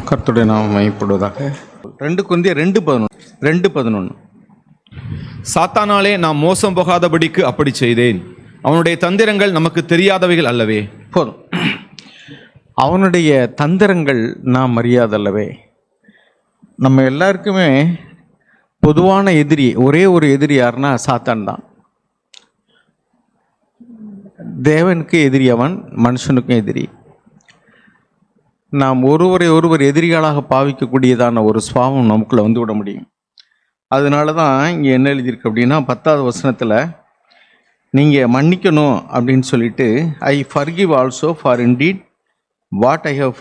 கர்த்தருடைய நாமம் மகிமைப்படுவதாக. 2 கொரிந்தியர் 2:11. சாத்தானாலே நாம் மோசம் போகாதபடிக்கு அப்படி செய்தேன். அவனுடைய தந்திரங்கள் நமக்கு தெரியாதவைகள் அல்லவே. போதும். அவனுடைய தந்திரங்கள் நாம் அறியாதல்லவே. நம்ம எல்லாருக்குமே பொதுவான எதிரி, ஒரே ஒரு எதிரி யாருன்னா சாத்தான் தான். தேவனுக்கு எதிரி அவன், மனுஷனுக்கும் எதிரி. நாம் ஒருவர் எதிரிகளாக பாவிக்கக்கூடியதான ஒரு சுபாவம் நமக்குள்ளே வந்து விட முடியும். அதனால தான் இங்கே என்ன எழுதியிருக்கு அப்படின்னா 10வது வசனத்தில் நீங்கள் மன்னிக்கணும் அப்படின்னு சொல்லிட்டு, I forgive also for indeed what I have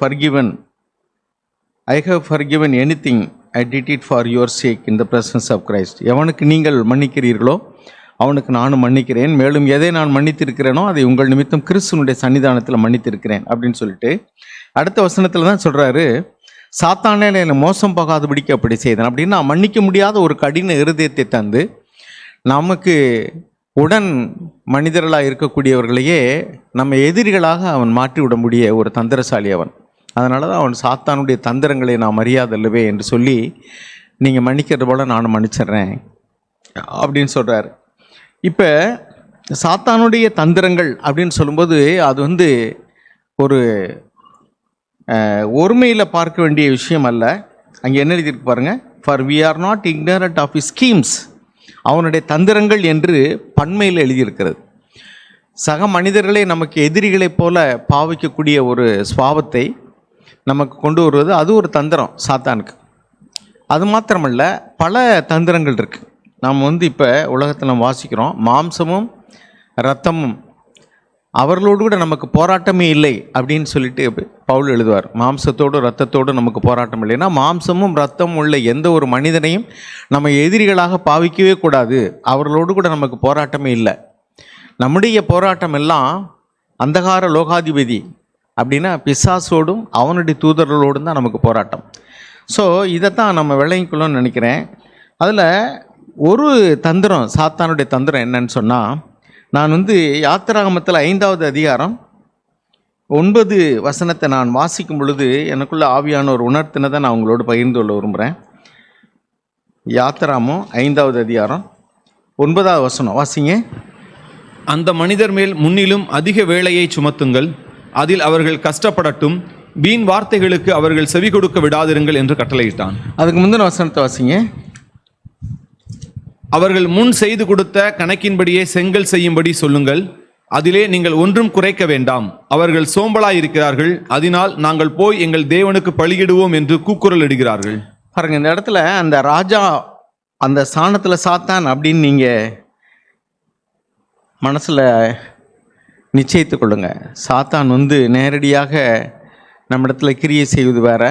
forgiven anything I did it for your sake in the presence of Christ. எவனுக்கு நீங்கள் மன்னிக்கிறீர்களோ அவனுக்கு நானும் மன்னிக்கிறேன், மேலும் எதை நான் மன்னித்திருக்கிறேனோ அதை உங்கள் நிமித்தம் கிறிஸ்துவனுடைய சன்னிதானத்தில் மன்னித்திருக்கிறேன் அப்படின்னு சொல்லிட்டு அடுத்த வசனத்தில் தான் சொல்கிறாரு, சாத்தானே என்னை மோசம் போகாதபடிக்கு அப்படி செய்தேன் அப்படின்னா, மன்னிக்க முடியாத ஒரு கடின இருதயத்தை தந்து நமக்கு உடன் மனிதர்களாக இருக்கக்கூடியவர்களையே நம்ம எதிரிகளாக அவன் மாற்றி விட முடிய ஒரு தந்திரசாலி அவன். அதனால தான் அவன் சாத்தானுடைய தந்திரங்களை நான் அறியாதல்லவே என்று சொல்லி, நீங்கள் மன்னிக்கிறது போல் நானும் மன்னிச்சிட்றேன் அப்படின்னு சொல்கிறார். இப்போ சாத்தானுடைய தந்திரங்கள் அப்படின்னு சொல்லும்போது அது ஒரு ஒருமையில் பார்க்க வேண்டிய விஷயம் அல்ல. அங்கே என்ன எழுதியிருக்கு பாருங்கள், for we are not ignorant of his schemes. அவனுடைய தந்திரங்கள் என்று பன்மையில் எழுதியிருக்கிறது. சக மனிதர்களை நமக்கு எதிரிகளைப் போல பாவிக்கக்கூடிய ஒரு சுபாவத்தை நமக்கு கொண்டு வருவது அது ஒரு தந்திரம் சாத்தானுக்கு. அது மாத்திரமல்ல, பல தந்திரங்கள் இருக்குது. நாம் இப்போ உலகத்தில் நம்ம வாசிக்கிறோம், மாம்சமும் இரத்தமும் அவர்களோடு கூட நமக்கு போராட்டமே இல்லை அப்படின்னு சொல்லிட்டு பவுல் எழுதுவார். மாம்சத்தோடு இரத்தத்தோடு நமக்கு போராட்டம் இல்லைன்னா, மாம்சமும் இரத்தமும் உள்ள எந்த ஒரு மனிதனையும் நம்ம எதிரிகளாக பாவிக்கவே கூடாது. அவர்களோடு கூட நமக்கு போராட்டமே இல்லை. நம்முடைய போராட்டம் எல்லாம் அந்தகார லோகாதிபதி அப்படின்னா பிசாசோடும் அவனுடைய தூதர்களோடும் தான் நமக்கு போராட்டம். ஸோ இதைத்தான் நம்ம விளங்கிக்கணும்னு நினைக்கிறேன். அதில் ஒரு தந்திரம், சாத்தானுடைய தந்திரம் என்னன்னு சொன்னால், நான் யாத்திராகமத்தில் 5வது அதிகாரம் 9 வசனத்தை நான் வாசிக்கும் பொழுது எனக்குள்ள ஆவியான ஒரு உணர்த்தினதை நான் உங்களோடு பகிர்ந்து கொள்ள விரும்புகிறேன். யாத்திராமம் 5வது அதிகாரம் 9வது வசனம் வாசிங்க. அந்த மனிதர் மேல் முன்னிலும் அதிக வேலையை சுமத்துங்கள், அதில் அவர்கள் கஷ்டப்படட்டும், வீண் வார்த்தைகளுக்கு அவர்கள் செவி கொடுக்க விடாதிருங்கள் என்று கட்டளையிட்டான். அதுக்கு முந்தின வசனத்தை வாசிங்க. அவர்கள் முன் செய்து கொடுத்த கணக்கின்படியே செங்கல் செய்யும்படி சொல்லுங்கள், அதிலே நீங்கள் ஒன்றும் குறைக்க வேண்டாம். அவர்கள் சோம்பலாயிருக்கிறார்கள், அதனால் நாங்கள் போய் எங்கள் தேவனுக்கு பலியிடுவோம் என்று கூக்குரல் இடுகிறார்கள். பாருங்க, இந்த இடத்துல அந்த ராஜா அந்த ஸ்தானத்தில் சாத்தான் அப்படின்னு நீங்கள் மனசில் நிச்சயித்து கொள்ளுங்க. சாத்தான் நேரடியாக நம்மிடத்துல கிரியை செய்வது வேற,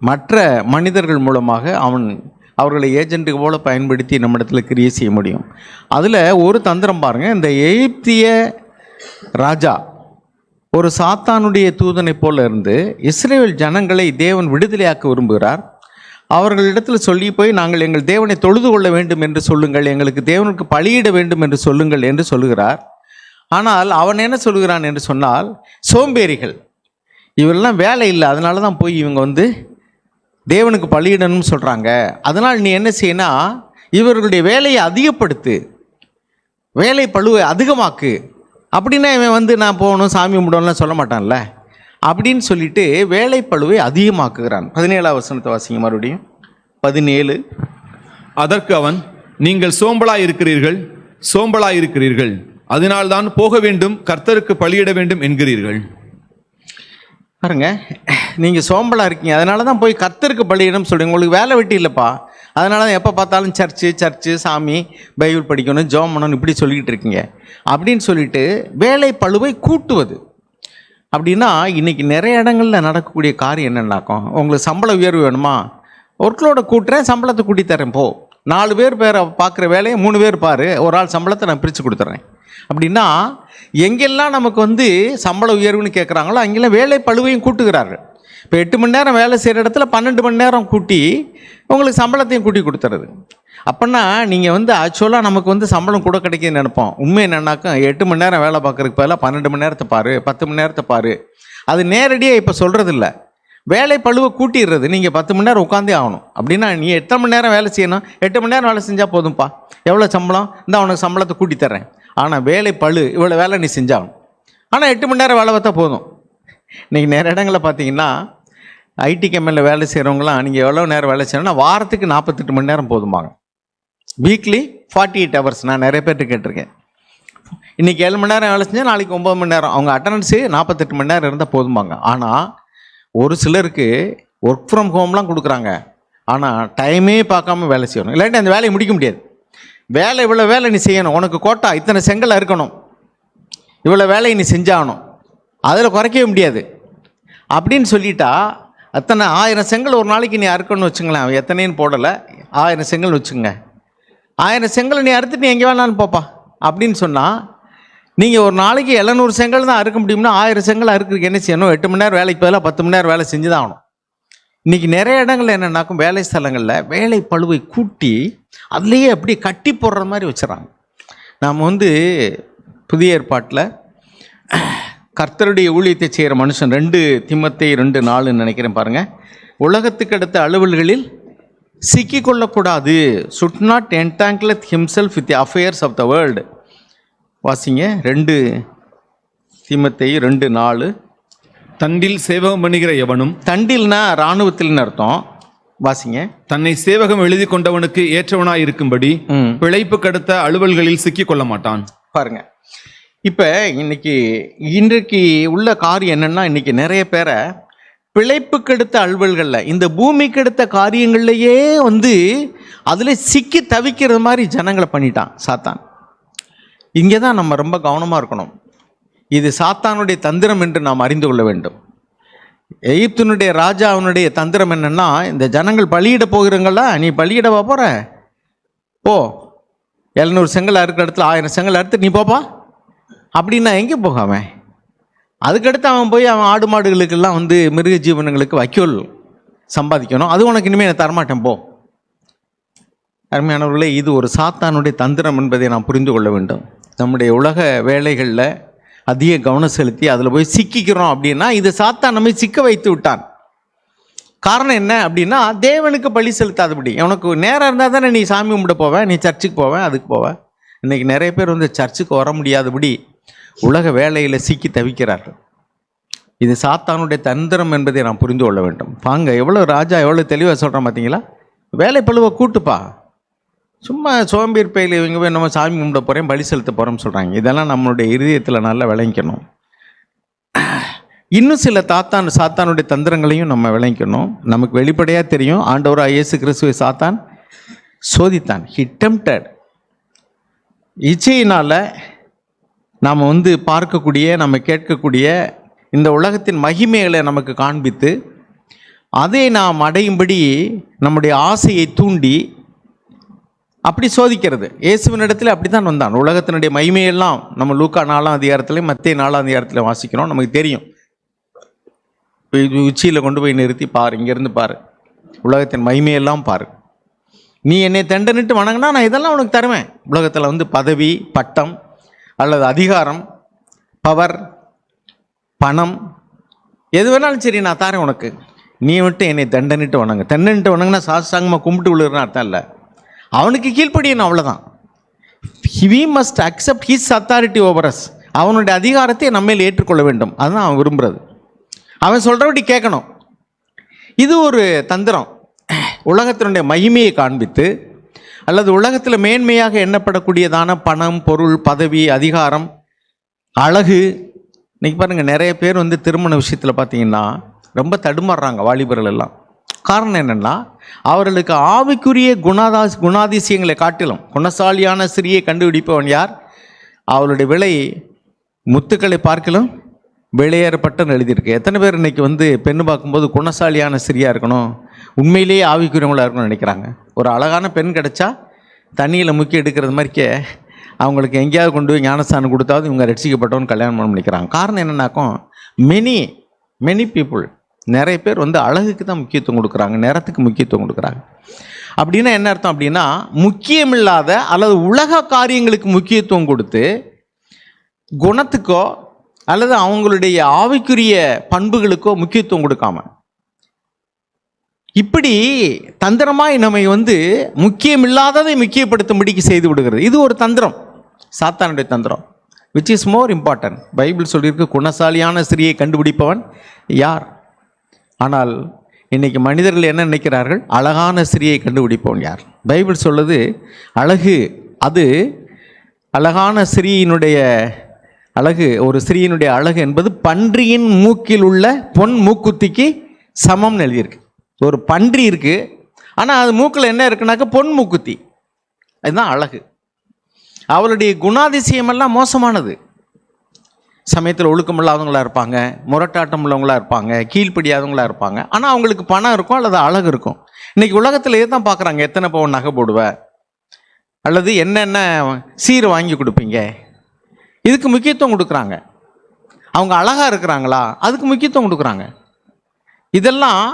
மற்ற மனிதர்கள் மூலமாக அவர்களை ஏஜென்ட்டுக்கு போல பயன்படுத்தி நம்மிடத்துல கிரியை செய்ய முடியும். அதில் ஒரு தந்திரம் பாருங்கள். இந்த எகிப்திய ராஜா ஒரு சாத்தானுடைய தூதனை போல இருந்து இஸ்ரேல் ஜனங்களை தேவன் விடுதலையாக்க விரும்புகிறார். அவர்களிடத்தில் சொல்லி போய், நாங்கள் எங்கள் தேவனை தொழுது கொள்ள வேண்டும் என்று சொல்லுங்கள், எங்களுக்கு தேவனுக்கு பலியிட வேண்டும் என்று சொல்லுங்கள் என்று சொல்லுகிறார். ஆனால் அவன் என்ன சொல்லுகிறான் என்று சொன்னால், சோம்பேறிகள் இவரெல்லாம் வேலை இல்லை, அதனால தான் போய் இவங்க தேவனுக்கு பலியிடணும்னு சொல்கிறாங்க. அதனால் நீ என்ன செய்யனா, இவர்களுடைய வேலையை அதிகப்படுத்து, வேலை பழுவை அதிகமாக்கு. அப்படின்னா இவன் நான் போகணும் சாமி கும்பிடணும்லாம் சொல்ல மாட்டான்ல. அப்படின்னு சொல்லிட்டு வேலை பழுவை அதிகமாக்குகிறான். 17வது வசனத்தை வாசிங்க மறுபடியும். 17. அதற்கு அவன், நீங்கள் சோம்பலாயிருக்கிறீர்கள், அதனால்தான் போக வேண்டும், கர்த்தருக்கு பலியிட வேண்டும் என்கிறீர்கள். பாருங்க, நீங்கள் சோம்பலாக இருக்கீங்க, அதனால தான் போய் கர்த்தருக்கு பலியிடம் சொல்கிறீங்க. உங்களுக்கு வேலை வெட்டி இல்லைப்பா, அதனால தான் எப்போ பார்த்தாலும் சர்ச்சு சாமி பைபிள் படிக்கணும் ஜெபம் பண்ணணும் இப்படி சொல்லிக்கிட்டு இருக்கீங்க அப்படின்னு சொல்லிட்டு வேலை பழுவை கூட்டுவது. அப்படின்னா இன்றைக்கி நிறைய இடங்களில் நடக்கக்கூடிய காரியம் என்னென்னாக்கும், உங்களுக்கு சம்பள உயர்வு வேணுமா, ஒர்க்லோட கூட்டுறேன், சம்பளத்தை கூட்டி தரேன், போ 4 பேர் பார்க்குற வேலையை 3 பேர் பாரு, ஒரு ஆள் சம்பளத்தை நான் பிரித்து கொடுத்துட்றேன். அப்படின்னா எங்கெல்லாம் நமக்கு சம்பள உயர்வுன்னு கேட்குறாங்களோ அங்கெல்லாம் வேலை பழுவையும் கூட்டுகிறார்கள். இப்போ 8 மணி நேரம் வேலை செய்கிற இடத்துல 12 மணி நேரம் கூட்டி உங்களுக்கு சம்பளத்தையும் கூட்டி கொடுத்துறது. அப்படின்னா நீங்கள் ஆக்சுவலாக நமக்கு சம்பளம் கூட கிடைக்குதுன்னு நினைப்போம். உண்மை என்னன்னாக்கா 8 மணி நேரம் வேலை பார்க்குறதுக்கு பதிலாக 12 மணி நேரத்தை பாரு, 10 மணி நேரத்தை பாரு. அது நேரடியாக இப்போ சொல்கிறதில்ல. வேலை பழுவை கூட்டிடுறது. நீங்கள் 10 மணி நேரம் உட்காந்தே ஆகணும் அப்படின்னா நீ 8 மணி நேரம் வேலை செய்யணும். 8 மணி நேரம் வேலை செஞ்சால் போதும்ப்பா, எவ்வளோ சம்பளம் இந்த அவனுக்கு சம்பளத்தை கூட்டி தர்றேன். ஆனால் வேலை பழு இவ்வளோ வேலை நீ செஞ்சாகணும். ஆனால் 8 மணி நேரம் வேலை பார்த்தா போதும். இன்றைக்கி நிறைய இடங்களில் பார்த்தீங்கன்னா ஐடி கம்பெனியில் வேலை செய்கிறவங்களாம் நீங்கள் எவ்வளோ நேரம் வேலை செய்யணும்னா வாரத்துக்கு 48 மணி நேரம் போதுமாங்க. Weekly 48 hours. நான் நிறைய பேர்ட்டு கேட்டிருக்கேன். இன்றைக்கி 7 மணி நேரம் வேலை செஞ்சால் நாளைக்கு 9 மணி நேரம். அவங்க அட்டண்டன்ஸு 48 மணி நேரம் இருந்தால் போதுமாங்க. ஆனால் ஒரு சிலருக்கு ஒர்க் ஃப்ரம் ஹோம்லாம் கொடுக்குறாங்க. ஆனால் டைமே பார்க்காம வேலை செய்யணும், இல்லாட்டி அந்த வேலையை முடிக்க முடியாது. இவ்வளோ வேலை நீ செய்யணும், உனக்கு கோட்டா இத்தனை செங்கல் அறுக்கணும், இவ்வளோ வேலையை நீ செஞ்சாகணும், அதில் குறைக்கவே முடியாது அப்படின்னு சொல்லிட்டா அத்தனை 1000 செங்கல் ஒரு நாளைக்கு நீ அறுக்கணும்னு வச்சுங்களேன். அவன் எத்தனைன்னு போடலை, 1000 செங்கல் வச்சுங்க. 1000 செங்கலை நீ அறுத்துட்டு நீ எங்கே வேணாலும் போப்பா அப்படின்னு சொன்னால் நீங்கள் ஒரு நாளைக்கு 700 செங்கல் தான் அறுக்க முடியும்னா 1000 செங்கல் அறுக்கிறதுக்கு என்ன செய்யணும்? 8 மணி நேரம் வேலைக்கு பதிலாக 10 மணி நேரம் வேலை செஞ்சு தான் ஆகணும். இன்றைக்கி நிறைய இடங்களில் என்னென்னாக்கும் வேலை ஸ்தலங்களில் வேலை பளுவை கூட்டி அதுலேயே அப்படி கட்டி போடுற மாதிரி வச்சுறாங்க. நாம் புதிய ஏற்பாட்டில் கர்த்தருடைய ஊழியத்தை செய்கிற மனுஷன் 2 தீமோத்தேயு 2:4 நினைக்கிறேன் பாருங்கள். உலகத்துக்கு அடுத்த அலுவல்களில் சிக்கிக்கொள்ளக்கூடாது. should not entangle himself with the affairs of the world. வாசிங்க 2 தீமோத்தேயு 2:4. தண்டில் சேவகம் பண்ணுகிற எவனும், தண்டில்னா இராணுவத்தில்னு அர்த்தம். வாசிங்க. தன்னை சேவகம் எழுதி கொண்டவனுக்கு ஏற்றவனாய் இருக்கும்படி பிழைப்பு கடுத்த அலுவல்களில் சிக்கிக் கொள்ள மாட்டான். பாருங்க, இப்போ இன்றைக்கு உள்ள காரியம் என்னன்னா, இன்னைக்கு நிறைய பேரை பிழைப்பு கெடுத்த அலுவல்களில் இந்த பூமி கெடுத்த காரியங்கள்லையே அதில் சிக்கி தவிக்கிறது மாதிரி ஜனங்களை பண்ணிட்டான் சாத்தான். இங்கே தான் நம்ம ரொம்ப கவனமாக இருக்கணும். இது சாத்தானுடைய தந்திரம் என்று நாம் அறிந்து கொள்ள வேண்டும். எகிப்தினுடைய ராஜா அவனுடைய தந்திரம் என்னென்னா, இந்த ஜனங்கள் பலியிட போகிறங்களா, நீ பலியிடவா போகிற, ஓ 700 செங்கல் அறுக்கிற இடத்துல 1000 செங்கல் அறுத்து நீ போப்பா அப்படின்னா எங்கே போகாமன்? அதுக்கடுத்து அவன் போய் அவன் ஆடு மாடுகளுக்கெல்லாம் மிருக ஜீவனங்களுக்கு வைக்கோல் சம்பாதிக்கணும். அது உனக்கு இனிமேல் நான் தரமாட்டேன் போ. அருமையானவர்களே, இது ஒரு சாத்தானுடைய தந்திரம் என்பதை நாம் புரிந்து கொள்ள வேண்டும். நம்முடைய உலக வேலைகளில் அதிக கவனம் செலுத்தி அதில் போய் சிக்கிக்கிறோம் அப்படின்னா இது சாத்தான் நம்மை சிக்க வைத்து விட்டான். காரணம் என்ன அப்படின்னா, தேவனுக்கு பலி செலுத்தாதபடி. உனக்கு நேரம் இருந்தால் தானே நீ சாமி கும்பிட போவேன், நீ சர்ச்சுக்கு போவேன், அதுக்கு போவேன். இன்றைக்கி நிறைய பேர் சர்ச்சுக்கு வர முடியாதபடி உலக வேலையில் சிக்கி தவிக்கிறார்கள். இது சாத்தானுடைய தந்திரம் என்பதை நாம் புரிந்து கொள்ள வேண்டும். பாங்க எவ்வளோ ராஜா எவ்வளோ தெளிவாக சொல்கிறேன் பார்த்தீங்களா? வேலை பழுவை கூட்டுப்பா, சும்மா சோம்பேறி பயில இவங்க போய் நம்ம சாமி கும்பிட போகிறேன், பலி செலுத்த போகிறோம்னு சொல்கிறாங்க. இதெல்லாம் நம்மளுடைய இருதயத்தில் நல்லா விளங்கிக்கணும். இன்னும் சில சாத்தானுடைய தந்திரங்களையும் நம்ம விளங்கிக்கணும். நமக்கு வெளிப்படையாக தெரியும், ஆண்டவராகிய இயேசு கிறிஸ்துவை சாத்தான் சோதித்தான். He tempted. இச்சையினால் நாம் பார்க்கக்கூடிய, நம்ம கேட்கக்கூடிய இந்த உலகத்தின் மகிமைகளை நமக்கு காண்பித்து அதை நாம் அடையும்படி நம்முடைய ஆசையை தூண்டி அப்படி சோதிக்கிறது. இயேசுவினிடத்தில் அப்படி தான் வந்தான். உலகத்தினுடைய மகிமையெல்லாம் நம்ம லூக்கா 4ஆம் அதிகாரத்திலையும் மத்தேயு 4ஆம் அதிகாரத்திலையும் வாசிக்கிறோம். நமக்கு தெரியும். உச்சியில் கொண்டு போய் நிறுத்தி பாரு, இங்கேருந்து பாரு, உலகத்தின் மகிமையெல்லாம் பாரு. நீ என்னை தண்டனிட்டு வணங்கினா நான் இதெல்லாம் உனக்கு தருவேன். உலகத்தில் பதவி, பட்டம் அல்லது அதிகாரம், பவர், பணம், எது வேணாலும் சரி நான் தரேன் உனக்கு. நீ விட்டு என்னை தண்டனிட்டு வணங்க. தண்டனிட்டு வணங்கினா சாஸ்தாங்கமாக கும்பிட்டு விழுறன்னு அர்த்தம் இல்லை. அவனுக்கு கீழ்ப்படியணும், அவ்வளோதான். we must accept his authority over us. அவனுடைய அதிகாரத்தை நம்மையில் ஏற்றுக்கொள்ள வேண்டும். அதுதான் அவன் விரும்புகிறது. அவன் சொல்கிறபடி கேட்கணும். இது ஒரு தந்திரம். உலகத்தினுடைய மகிமையை காண்பித்து அல்லது உலகத்தில் மேன்மையாக எண்ணப்படக்கூடியதான பணம், பொருள், பதவி, அதிகாரம், அழகு. இன்றைக்கி பாருங்கள், நிறைய பேர் திருமண விஷயத்தில் பார்த்தீங்கன்னா ரொம்ப தடுமாறுறாங்க வாலிபர்கள் எல்லாம். காரணம் என்னென்னா, அவர்களுக்கு ஆவிக்குரிய குணாதிசயங்களை காட்டிலும் குணசாலியான ஸ்திரியை கண்டுபிடிப்பவன் யார்? அவளுடைய விலை முத்துக்களை பார்க்கலும் வெளியேறப்பட்டன்னு எழுதியிருக்கு. எத்தனை பேர் இன்றைக்கி பெண்ணு பார்க்கும்போது குணசாலியான ஸ்திரியாக இருக்கணும், உண்மையிலேயே ஆவிக்குரியவங்களாக இருக்கணும்னு நினைக்கிறாங்க. ஒரு அழகான பெண் கிடச்சா தண்ணியில் முக்கி எடுக்கிறது மாதிரிக்கே அவங்களுக்கு எங்கேயாவது கொண்டு போய் ஞானஸ்தானம் கொடுத்தாவது இவங்க ரட்சிக்கப்பட்டவன்னு கல்யாணம் பண்ண நினைக்கிறாங்க. காரணம் என்னன்னாக்கும், மெனி பீப்புள், நிறைய பேர் அழகுக்கு தான் முக்கியத்துவம் கொடுக்குறாங்க, நிறத்துக்கு முக்கியத்துவம் கொடுக்குறாங்க. அப்படின்னா என்ன அர்த்தம் அப்படின்னா, முக்கியமில்லாத அல்லது உலக காரியங்களுக்கு முக்கியத்துவம் கொடுத்து குணத்துக்கோ அல்லது அவங்களுடைய ஆவிக்குரிய பண்புகளுக்கோ முக்கியத்துவம் கொடுக்காம இப்படி தந்திரமாய் நம்மை முக்கியமில்லாததை முக்கியப்படுத்தும்படிக்கு செய்து விடுகிறது. இது ஒரு தந்திரம், சாத்தானுடைய தந்திரம். Which is more important. Bible சொல்லியிருக்கு, குணசாலியான ஸ்திரியை கண்டுபிடிப்பவன் யார்? ஆனால் இன்னைக்கு மனிதர்கள் என்ன நினைக்கிறார்கள்? அழகான ஸ்திரியை கண்டுபிடிப்பவன் யார்? பைபிள் சொல்லுது அழகு, அது அழகான ஸ்திரீயினுடைய அழகு, ஒரு ஸ்திரீயினுடைய அழகு என்பது பன்றியின் மூக்கில் உள்ள பொன் மூக்குத்திக்கு சமம்னு எழுதியிருக்கு. ஒரு பன்றி இருக்கு, ஆனால் அது மூக்கில் என்ன இருக்குனாக்கா பொன் மூக்குத்தி. அதுதான் அழகு. அவளுடைய குணாதிசயமெல்லாம் மோசமானது. சமயத்தில் ஒழுக்கம் இல்லாதவங்களாக இருப்பாங்க, முரட்டாட்டம் உள்ளவங்களாக இருப்பாங்க, கீழ்ப்படியாதவங்களாக இருப்பாங்க. ஆனால் அவங்களுக்கு பணம் இருக்கும் அல்லது அழகு இருக்கும். இன்றைக்கி உலகத்தில் தான் பார்க்குறாங்க, எத்தனை பவுன் நகை போடுவ, அல்லது என்னென்ன சீரை வாங்கி கொடுப்பீங்க, இதுக்கு முக்கியத்துவம் கொடுக்குறாங்க. அவங்க அழகாக இருக்கிறாங்களா, அதுக்கு முக்கியத்துவம் கொடுக்குறாங்க. இதெல்லாம்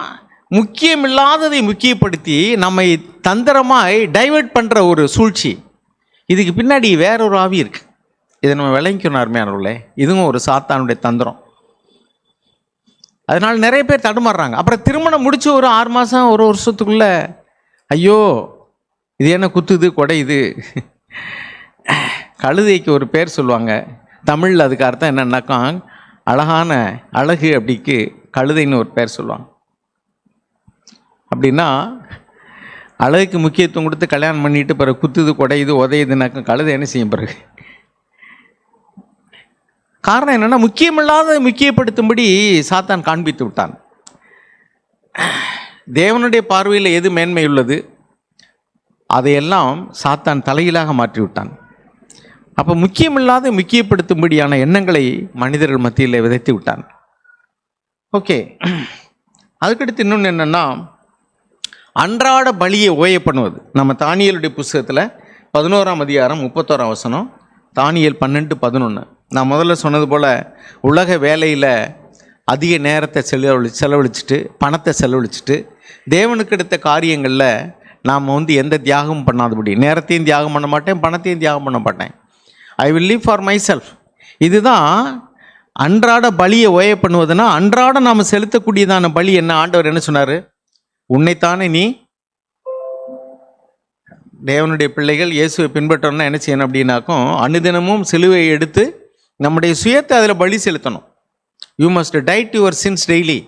முக்கியமில்லாததை முக்கியப்படுத்தி நம்மை தந்திரமாய் டைவெர்ட் பண்ணுற ஒரு சூழ்ச்சி. இதுக்கு பின்னாடி வேறொரு ஆவி இருக்குது. இதை நம்ம விளங்கிக்கணும் அருமையானவர்களே. இதுவும் ஒரு சாத்தானுடைய தந்திரம். அதனால் நிறைய பேர் தடுமாறுறாங்க. அப்புறம் திருமணம் முடிச்சு ஒரு 6 மாதம் ஒரு வருஷத்துக்குள்ள ஐயோ இது என்ன குத்துது கொடையுது. கழுதைக்கு ஒரு பேர் சொல்லுவாங்க தமிழில். அதுக்கு அர்த்தம் என்னன்னாக்கா அழகான அழகு அப்படிக்கு கழுதைன்னு ஒரு பேர் சொல்லுவாங்க. அப்படின்னா அழகுக்கு முக்கியத்துவம் கொடுத்து கல்யாணம் பண்ணிட்டு பிறகு குத்துது கொடையுது உதையுதுனாக்கா கழுதை என்ன செய்யும் பிறகு? காரணம் என்னென்னா முக்கியமில்லாத முக்கியப்படுத்தும்படி சாத்தான் காண்பித்து விட்டான். தேவனுடைய பார்வையில் எது மேன்மை உள்ளது அதையெல்லாம் சாத்தான் தலையிலாக மாற்றி விட்டான். அப்போ முக்கியமில்லாத முக்கியப்படுத்தும்படியான எண்ணங்களை மனிதர்கள் மத்தியில் விதைத்து விட்டான். ஓகே, அதுக்கடுத்து இன்னொன்று என்னென்னா அன்றாட பலியை ஓய பண்ணுவது. நம்ம தானியேலுடைய புஸ்தகத்தில் 11ஆம் அதிகாரம் 31ஆம் வசனம், தானியேல் 12:11. நான் முதல்ல சொன்னது போல் உலக வேலையில் அதிக நேரத்தை செலவழிச்சிட்டு பணத்தை செலவழிச்சிட்டு தேவனுக்கு எடுத்த காரியங்களில் நாம் எந்த தியாகமும் பண்ணாதபடி, நேரத்தையும் தியாகம் பண்ண மாட்டேன், பணத்தையும் தியாகம் பண்ண மாட்டேன். I will live for my self. இதுதான் அன்றாட பலியை ஓய பண்ணுவதுன்னா, அன்றாட நாம் செலுத்தக்கூடியதான பலி என்ன? ஆண்டவர் என்ன சொன்னார்? உன்னைத்தானே நீ தேவனுடைய பிள்ளைகள் இயேசுவை பின்பற்றணும்னா என்ன செய்யணும் அப்படின்னாக்கும் அனுதினமும் சிலுவையை எடுத்து நம்முடைய சுயத்தை அதில் பலி செலுத்தணும். You must died your sins daily.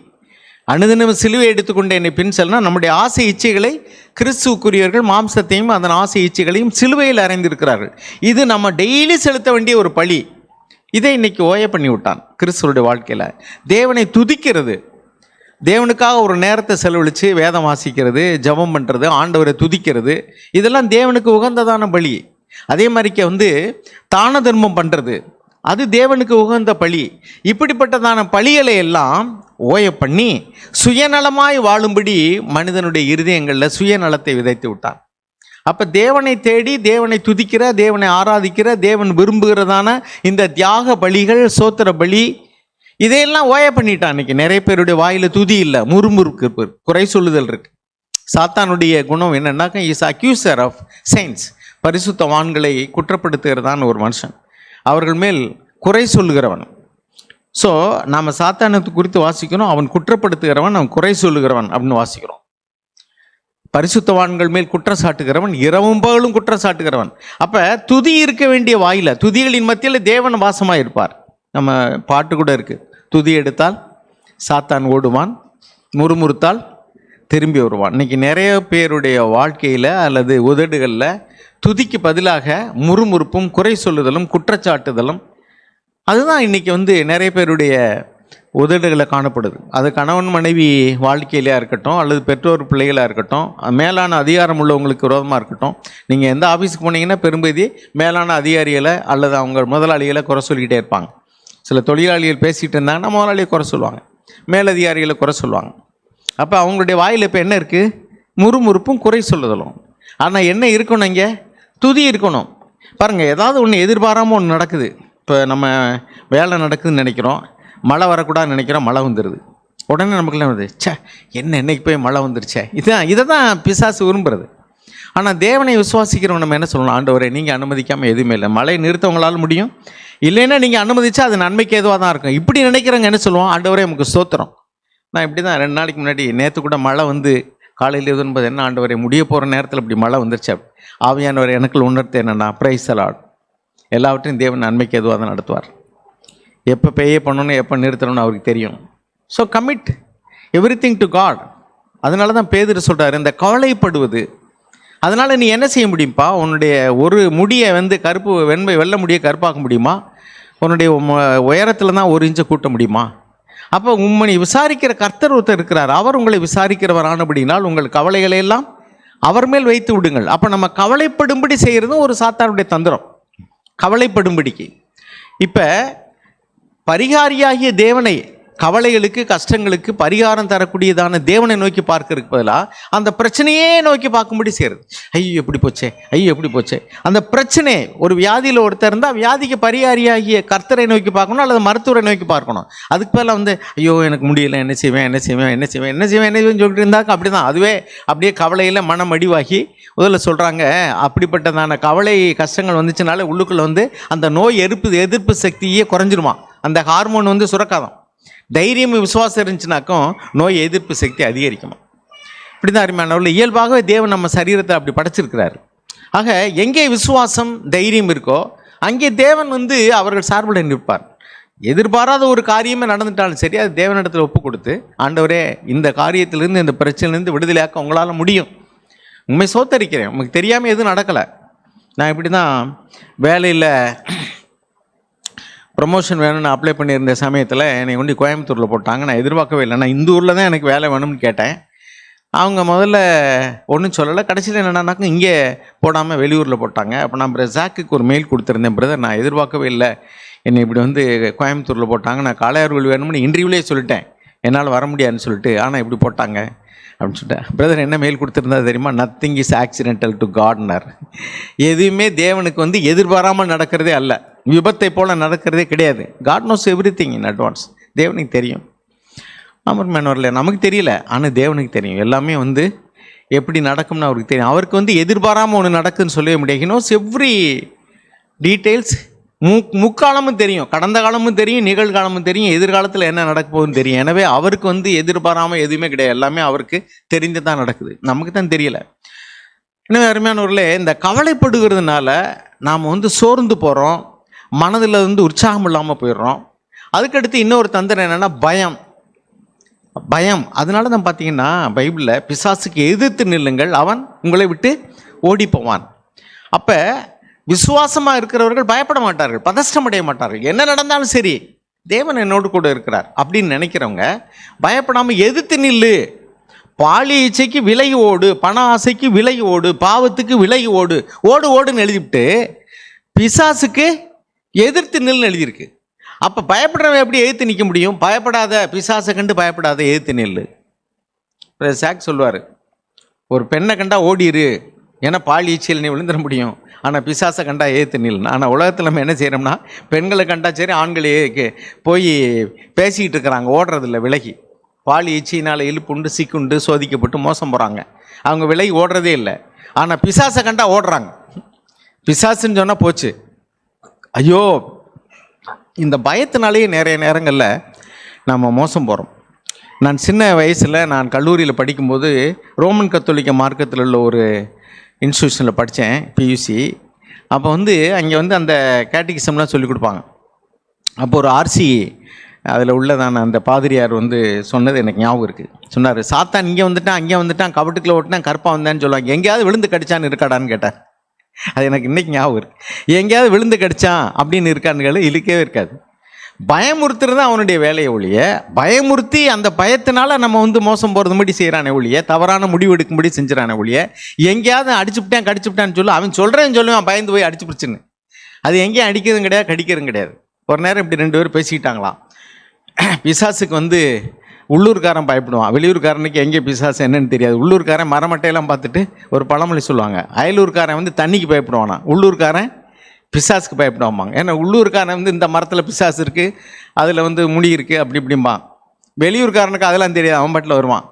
அனுதினம் சிலுவை எடுத்துக்கொண்டு என்னை பின் செல்லணும். நம்முடைய ஆசை இச்சைகளை கிறிஸ்துவுக்குரியவர்கள் மாம்சத்தையும் அதன் ஆசை இச்சைகளையும் சிலுவையில் அறைந்திருக்கிறார்கள். இது நம்ம டெய்லி செலுத்த வேண்டிய ஒரு பலி. இதை இன்னைக்கு ஓய பண்ணி விட்டான் கிறிஸ்துவோடைய வாழ்க்கையில். தேவனை துதிக்கிறது, தேவனுக்காக ஒரு நேரத்தை செலவழித்து வேதம் வாசிக்கிறது, ஜெபம் பண்ணுறது, ஆண்டவரை துதிக்கிறது, இதெல்லாம் தேவனுக்கு உகந்ததான பலி. அதே மாதிரிக்க தான தர்மம் பண்ணுறது, அது தேவனுக்கு உகந்த பலி. இப்படிப்பட்டதான பலிகளை எல்லாம் ஓய பண்ணி சுயநலமாய் வாழும்படி மனிதனுடைய இருதயங்களில் சுயநலத்தை விதைத்து விட்டான். அப்போ தேவனை தேடி தேவனை துதிக்கிற, தேவனை ஆராதிக்கிற, தேவன் விரும்புகிறதான இந்த தியாக பலிகள், சோத்திர பலி, இதையெல்லாம் ஓய பண்ணிட்டான். இன்னைக்கு நிறைய பேருடைய வாயில் துதி இல்லை, முறுமுறுக்கு, குறை சொல்லுதல் இருக்கு. சாத்தானுடைய குணம் என்னன்னாக்கா இஸ் அக்யூசர் ஆஃப் செயின்ஸ். பரிசுத்தவான்களை குற்றப்படுத்துகிறதான ஒரு மனுஷன், அவர்கள் மேல் குறை சொல்லுகிறவன். ஸோ நாம் சாத்தானத்தை குறித்து வாசிக்கிறோம், அவன் குற்றப்படுத்துகிறவன், அவன் குறை சொல்லுகிறவன் அப்படின்னு வாசிக்கிறோம். பரிசுத்தவான்கள் மேல் குற்றம் சாட்டுகிறவன், இரவும் பகலும் குற்றம் சாட்டுகிறவன். அப்போ துதி இருக்க வேண்டிய வாயில, துதிகளின் மத்தியில் தேவன் வாசமாக இருப்பார். நம்ம பாட்டு கூட இருக்குது, துதி எடுத்தால் சாத்தான் ஓடுவான், முறுமுறுத்தால் திரும்பி வருவான். இன்றைக்கி நிறைய பேருடைய வாழ்க்கையில் அல்லது உதடுகளில் துதிக்கு பதிலாக முறுமுறுப்பும், குறை சொல்லுதலும், குற்றச்சாட்டுதலும், அதுதான் இன்றைக்கி நிறைய பேருடைய உதடுகளை காணப்படுது. அது கணவன் மனைவி வாழ்க்கையிலையாக இருக்கட்டும், அல்லது பெற்றோர் பிள்ளைகளாக இருக்கட்டும், மேலான அதிகாரம் உள்ளவங்களுக்கு விரோதமாக இருக்கட்டும். நீங்கள் எந்த ஆஃபீஸுக்கு போனீங்கன்னா பெரும்பதி மேலான அதிகாரிகளை அல்லது அவங்க முதலாளிகளை குறை சொல்லிக்கிட்டே இருப்பாங்க. சில தொழிலாளிகள் பேசிகிட்டு இருந்தாங்கன்னா முதலாளியை குறை சொல்லுவாங்க, மேலதிகாரிகளை குறை சொல்லுவாங்க. அப்போ அவங்களுடைய வாயில் இப்போ என்ன இருக்குது? முறுமுறுப்பும் குறை சொல்லுதலும். ஆனால் என்ன இருக்கணும்? இங்கே துதி இருக்கணும். பாருங்கள், ஏதாவது ஒன்று எதிர்பாராமல் ஒன்று நடக்குது. இப்போ நம்ம வேலை நடக்குதுன்னு நினைக்கிறோம், மழை வரக்கூடாதுன்னு நினைக்கிறோம், மழை வந்துடுது. உடனே நமக்குலாம் வருது, ச்சே என்ன இன்னைக்கு போய் மழை வந்துருச்சே. இதை தான் பிசாசு விரும்புகிறது. ஆனால் தேவனை விசுவாசிக்கிறவங்க நம்ம என்ன சொல்லணும்? ஆண்டவரே நீங்கள் அனுமதிக்காமல் எதுவுமே இல்லை. மழையை நிறுத்தவங்களால் முடியும், இல்லைன்னா நீங்கள் அனுமதிச்சா அது நன்மைக்கு எதுவாக தான் இருக்கும். இப்படி நினைக்கிறவங்க என்ன சொல்லுவோம்? ஆண்டவரே நமக்கு ஸ்தோத்திரம். நான் இப்படி தான் 2 நாளைக்கு முன்னாடி நேற்று கூட மழை காலையில் எதுன்பது என்ன ஆண்டவரை முடிய போகிற நேரத்தில் இப்படி மழை வந்துருச்சு. ஆவியானவர் எனக்குள் உணர்த்து என்னென்னா, பிரைஸ் தி லார்ட், எல்லாவற்றையும் தேவன் நன்மைக்கு எதுவாக தான் நடத்துவார். எப்போ பேயே பண்ணணும் எப்போ நிறுத்தணும்னு அவருக்கு தெரியும். So commit everything to God. அதனால தான் பேதுரு சொல்கிறார், இந்த கவலைப்படுவது. அதனால் நீ என்ன செய்ய முடியும்ப்பா? உன்னுடைய ஒரு முடியை கருப்பு வெள்ளை முடியை கருப்பாக்க முடியுமா? உன்னுடைய உயரத்தில் தான் 1 இன்ச்சை கூட்ட முடியுமா? அப்போ உம்மை விசாரிக்கிற கர்த்தர் ஒருத்தர் இருக்கிறார். அவர் உங்களை விசாரிக்கிறவரானபடினால் உங்கள் கவலைகளை எல்லாம் அவர் மேல் வைத்து விடுங்கள். அப்போ நம்ம கவலைப்படும்படி செய்கிறதும் ஒரு சாத்தானுடைய தந்திரம், கவலைப்படும்படிக்கு. இப்போ பரிகாரியாகிய தேவனை, கவலைகளுக்கு கஷ்டங்களுக்கு பரிகாரம் தரக்கூடியதான தேவனை நோக்கி பார்க்கறதுக்கு பதிலாக அந்த பிரச்சனையே நோக்கி பார்க்கும்படி செய்கிறது. ஐயோ எப்படி போச்சே, ஐயோ எப்படி போச்சே. அந்த பிரச்சனை, ஒரு வியாதியில் ஒருத்தர் இருந்தால் வியாதிக்கு பரிகாரியாகிய கர்த்தரை நோக்கி பார்க்கணும் அல்லது மருத்துவரை நோக்கி பார்க்கணும். அதுக்கு பதிலாக ஐயோ எனக்கு முடியல, என்ன செய்வேன்னு சொல்லிட்டு இருந்தாக்க அப்படி தான் அதுவே அப்படியே கவலையில் மனம் அடிவாகி முதல்ல சொல்கிறாங்க. அப்படிப்பட்டதான கவலை கஷ்டங்கள் வந்துச்சுனால உள்ளுக்குள்ளே அந்த நோய் எதிர்ப்பு சக்தியே குறைஞ்சிருமா. அந்த ஹார்மோன் சுரக்காதான். தைரியம் விசுவாசம் இருந்துச்சுனாக்கும் நோய் எதிர்ப்பு சக்தி அதிகரிக்குமா. இப்படி தான் அருமையானவர்கள், இயல்பாகவே தேவன் நம்ம சரீரத்தை அப்படி படைச்சிருக்கிறாரு. ஆக எங்கே விசுவாசம் தைரியம் இருக்கோ அங்கே தேவன் அவர்கள் சார்பில் நிற்பார். எதிர்பாராத ஒரு காரியமே நடந்துட்டாலும் சரி, அது தேவனிடத்தில் ஒப்பு கொடுத்து, ஆண்டவரே இந்த காரியத்திலிருந்து இந்த பிரச்சனையிலேருந்து விடுதலையாக்க உங்களால் முடியும், உண்மை சோத்தரிக்கிறேன், உங்களுக்கு தெரியாமல் எதுவும் நடக்கலை. நான் இப்படி தான் வேலையில் ப்ரொமோஷன் வேணும்னு அப்ளை பண்ணியிருந்த சமயத்தில் என்னை கோயம்புத்தூரில் போட்டாங்க. நான் எதிர்பார்க்கவே இல்லை. நான் இந்த ஊரில் தான் எனக்கு வேலை வேணும்னு கேட்டேன். அவங்க முதல்ல ஒன்றும் சொல்லலை. கடைசியில் என்னென்னாக்கா இங்கே போடாமல் வெளியூரில் போட்டாங்க. அப்போ நான் ஜாக்குக்கு ஒரு மெயில் கொடுத்துருந்தேன், பிரதர் நான் எதிர்பார்க்கவே இல்லை, என்னை இப்படி கோயம்புத்தூரில் போட்டாங்க, நான் காளையார்கள் வேணும்னு இன்டர்வியூலேயே சொல்லிட்டேன், என்னால் வர முடியாதுன்னு சொல்லிட்டு, ஆனால் இப்படி போட்டாங்க அப்படின்னு சொல்லிட்டேன். பிரதர் என்ன மெயில் கொடுத்துருந்தா தெரியுமா? Nothing is accidental to God. எதுவுமே தேவனுக்கு எதிர்பாராமல் நடக்கிறதே அல்ல, விபத்தை போல் நடக்கிறதே கிடையாது. God knows everything in advance. தேவனுக்கு தெரியும். அமர்மேனவரில் நமக்கு தெரியல, ஆனால் தேவனுக்கு தெரியும். எல்லாமே எப்படி நடக்கும்னு அவருக்கு தெரியும். அவருக்கு எதிர்பாராமல் ஒன்று நடக்குதுன்னு சொல்லவே முடியாது. He knows every details. முக்காலமும் தெரியும், கடந்த காலமும் தெரியும், நிகழ்காலமும் தெரியும், எதிர்காலத்தில் என்ன நடக்க போகுதுன்னு தெரியும். எனவே அவருக்கு எதிர்பாராமல் எதுவுமே கிடையாது, எல்லாமே அவருக்கு தெரிந்து தான் நடக்குது, நமக்கு தான் தெரியல. எனவே அருமையானவர்களே, இந்த கவலைப்படுகிறதுனால நாம் சோர்ந்து போகிறோம், மனதில் உற்சாகம் இல்லாமல் போயிடுறோம். அதுக்கடுத்து இன்னொரு தந்திரம் என்னென்னா பயம். அதனால தான் பார்த்தீங்கன்னா பைபிளில் பிசாசுக்கு எதிர்த்து நில்லுங்கள், அவன் உங்களை விட்டு ஓடி போவான். அப்போ விசுவாசமாக இருக்கிறவர்கள் பயப்பட மாட்டார்கள், பதஷ்டம் அடைய மாட்டார்கள். என்ன நடந்தாலும் சரி தேவன் என்னோடு கூட இருக்கிறார் அப்படின்னு நினைக்கிறவங்க பயப்படாமல் எதிர்த்து நில்லு. பாலி இச்சைக்கு விலகி ஓடு, பண ஆசைக்கு விலகி ஓடு, பாவத்துக்கு விலகி ஓடு, ஓடுன்னு எழுதிவிட்டு பிசாசுக்கு எதிர்த்து நில்னு எழுதியிருக்கு. அப்போ பயப்படுறவன் எப்படி எதிர்த்து நிற்க முடியும்? பயப்படாத, பிசாசை கண்டு பயப்படாத, எதிர்த்து நில்லு. சாக் சொல்லுவார், ஒரு பெண்ணை கண்டா ஓடிரு, ஏன்னா பாலி இச்சையில் நீ விழுந்துட முடியும், ஆனால் பிசாசை கண்டா ஏற்று நில். ஆனால் உலகத்தில் நம்ம என்ன செய்கிறோம்னா, பெண்களை கண்டா சரி ஆண்களே போய் பேசிக்கிட்டு இருக்கிறாங்க, ஓடுறதில்ல விலகி. பாலி இச்சையினால் இழுப்புண்டு சிக்குண்டு சோதிக்கப்பட்டு மோசம் போகிறாங்க, அவங்க விலகி ஓடுறதே இல்லை. ஆனால் பிசாசை கண்டா ஓடுறாங்க. பிசாசுன்னு சொன்னால் போச்சு. ஐயோ, இந்த பயத்தினாலேயே நிறைய நேரங்களில் நம்ம மோசம் போகிறோம். நான் சின்ன வயசில் நான் கல்லூரியில் படிக்கும்போது ரோமன் கத்தோலிக்க மார்க்கத்தில் உள்ள ஒரு இன்ஸ்டியூஷனில் படித்தேன், பியூசி. அப்போ அங்கே அந்த கேட்டிகிசம்லாம் சொல்லிக் கொடுப்பாங்க. அப்போ ஒரு ஆர்சி அதில் உள்ளதான அந்த பாதிரியார் சொன்னது எனக்கு ஞாபகம் இருக்குது. சொன்னார், சாத்தான் இங்கே வந்துட்டான், அங்கே வந்துட்டான், கபட்டுக்குள்ளே ஓட்டினான், கருப்பாக வந்தான்னு சொல்லுவாங்க, எங்கேயாவது விழுந்து கடிச்சான்னு இருக்காடான்னு கேட்டார். அது எனக்கு இன்றைக்கி ஞாபகம் இருக்குது. எங்கேயாவது விழுந்து கடிச்சான் அப்படின்னு இருக்கான்னு இழுக்கவே இருக்காது. பயமுறுத்துறது அவனுடைய வேலையை ஒழிய, பயமுறுத்தி அந்த பயத்தினால நம்ம மோசம் போகிறது மாதிரி செய்கிறானே ஒழிய, தவறான முடிவு எடுக்கும்படி செஞ்சுறானே ஒழிய, எங்கேயாவது அடிச்சுவிட்டேன் கடிச்சுவிட்டான்னு சொல்லி அவன் சொல்கிறேன்னு சொல்லுவான், பயந்து போய் அடிச்சு பிடிச்சின்னு. அது எங்கேயும் அடிக்கிறதும் கிடையாது, கடிக்கிறதும் கிடையாது. ஒரு நேரம் இப்படி 2 பேர் பேசிக்கிட்டாங்களாம். பிசாசுக்கு உள்ளூர்காரன் பயப்படுவான், வெளியூர்காரனுக்கு எங்கே பிசாசு என்னன்னு தெரியாது. உள்ளூர்காரன் மரமட்டையெல்லாம் பார்த்துட்டு ஒரு பழமொழி சொல்லுவாங்க, அயலூர்காரன் தண்ணிக்கு பயப்படுவானா, உள்ளூர்காரன் பிசாசுக்கு பயப்படுவாங்க. ஏன்னா உள்ளூர்காரன் இந்த மரத்தில் பிசாசு இருக்குது, அதில் முடி இருக்குது, அப்படி இப்படிம்பான். வெளியூர்காரனுக்கு அதெல்லாம் தெரியாது, அவன் பாட்டில் வருவான்.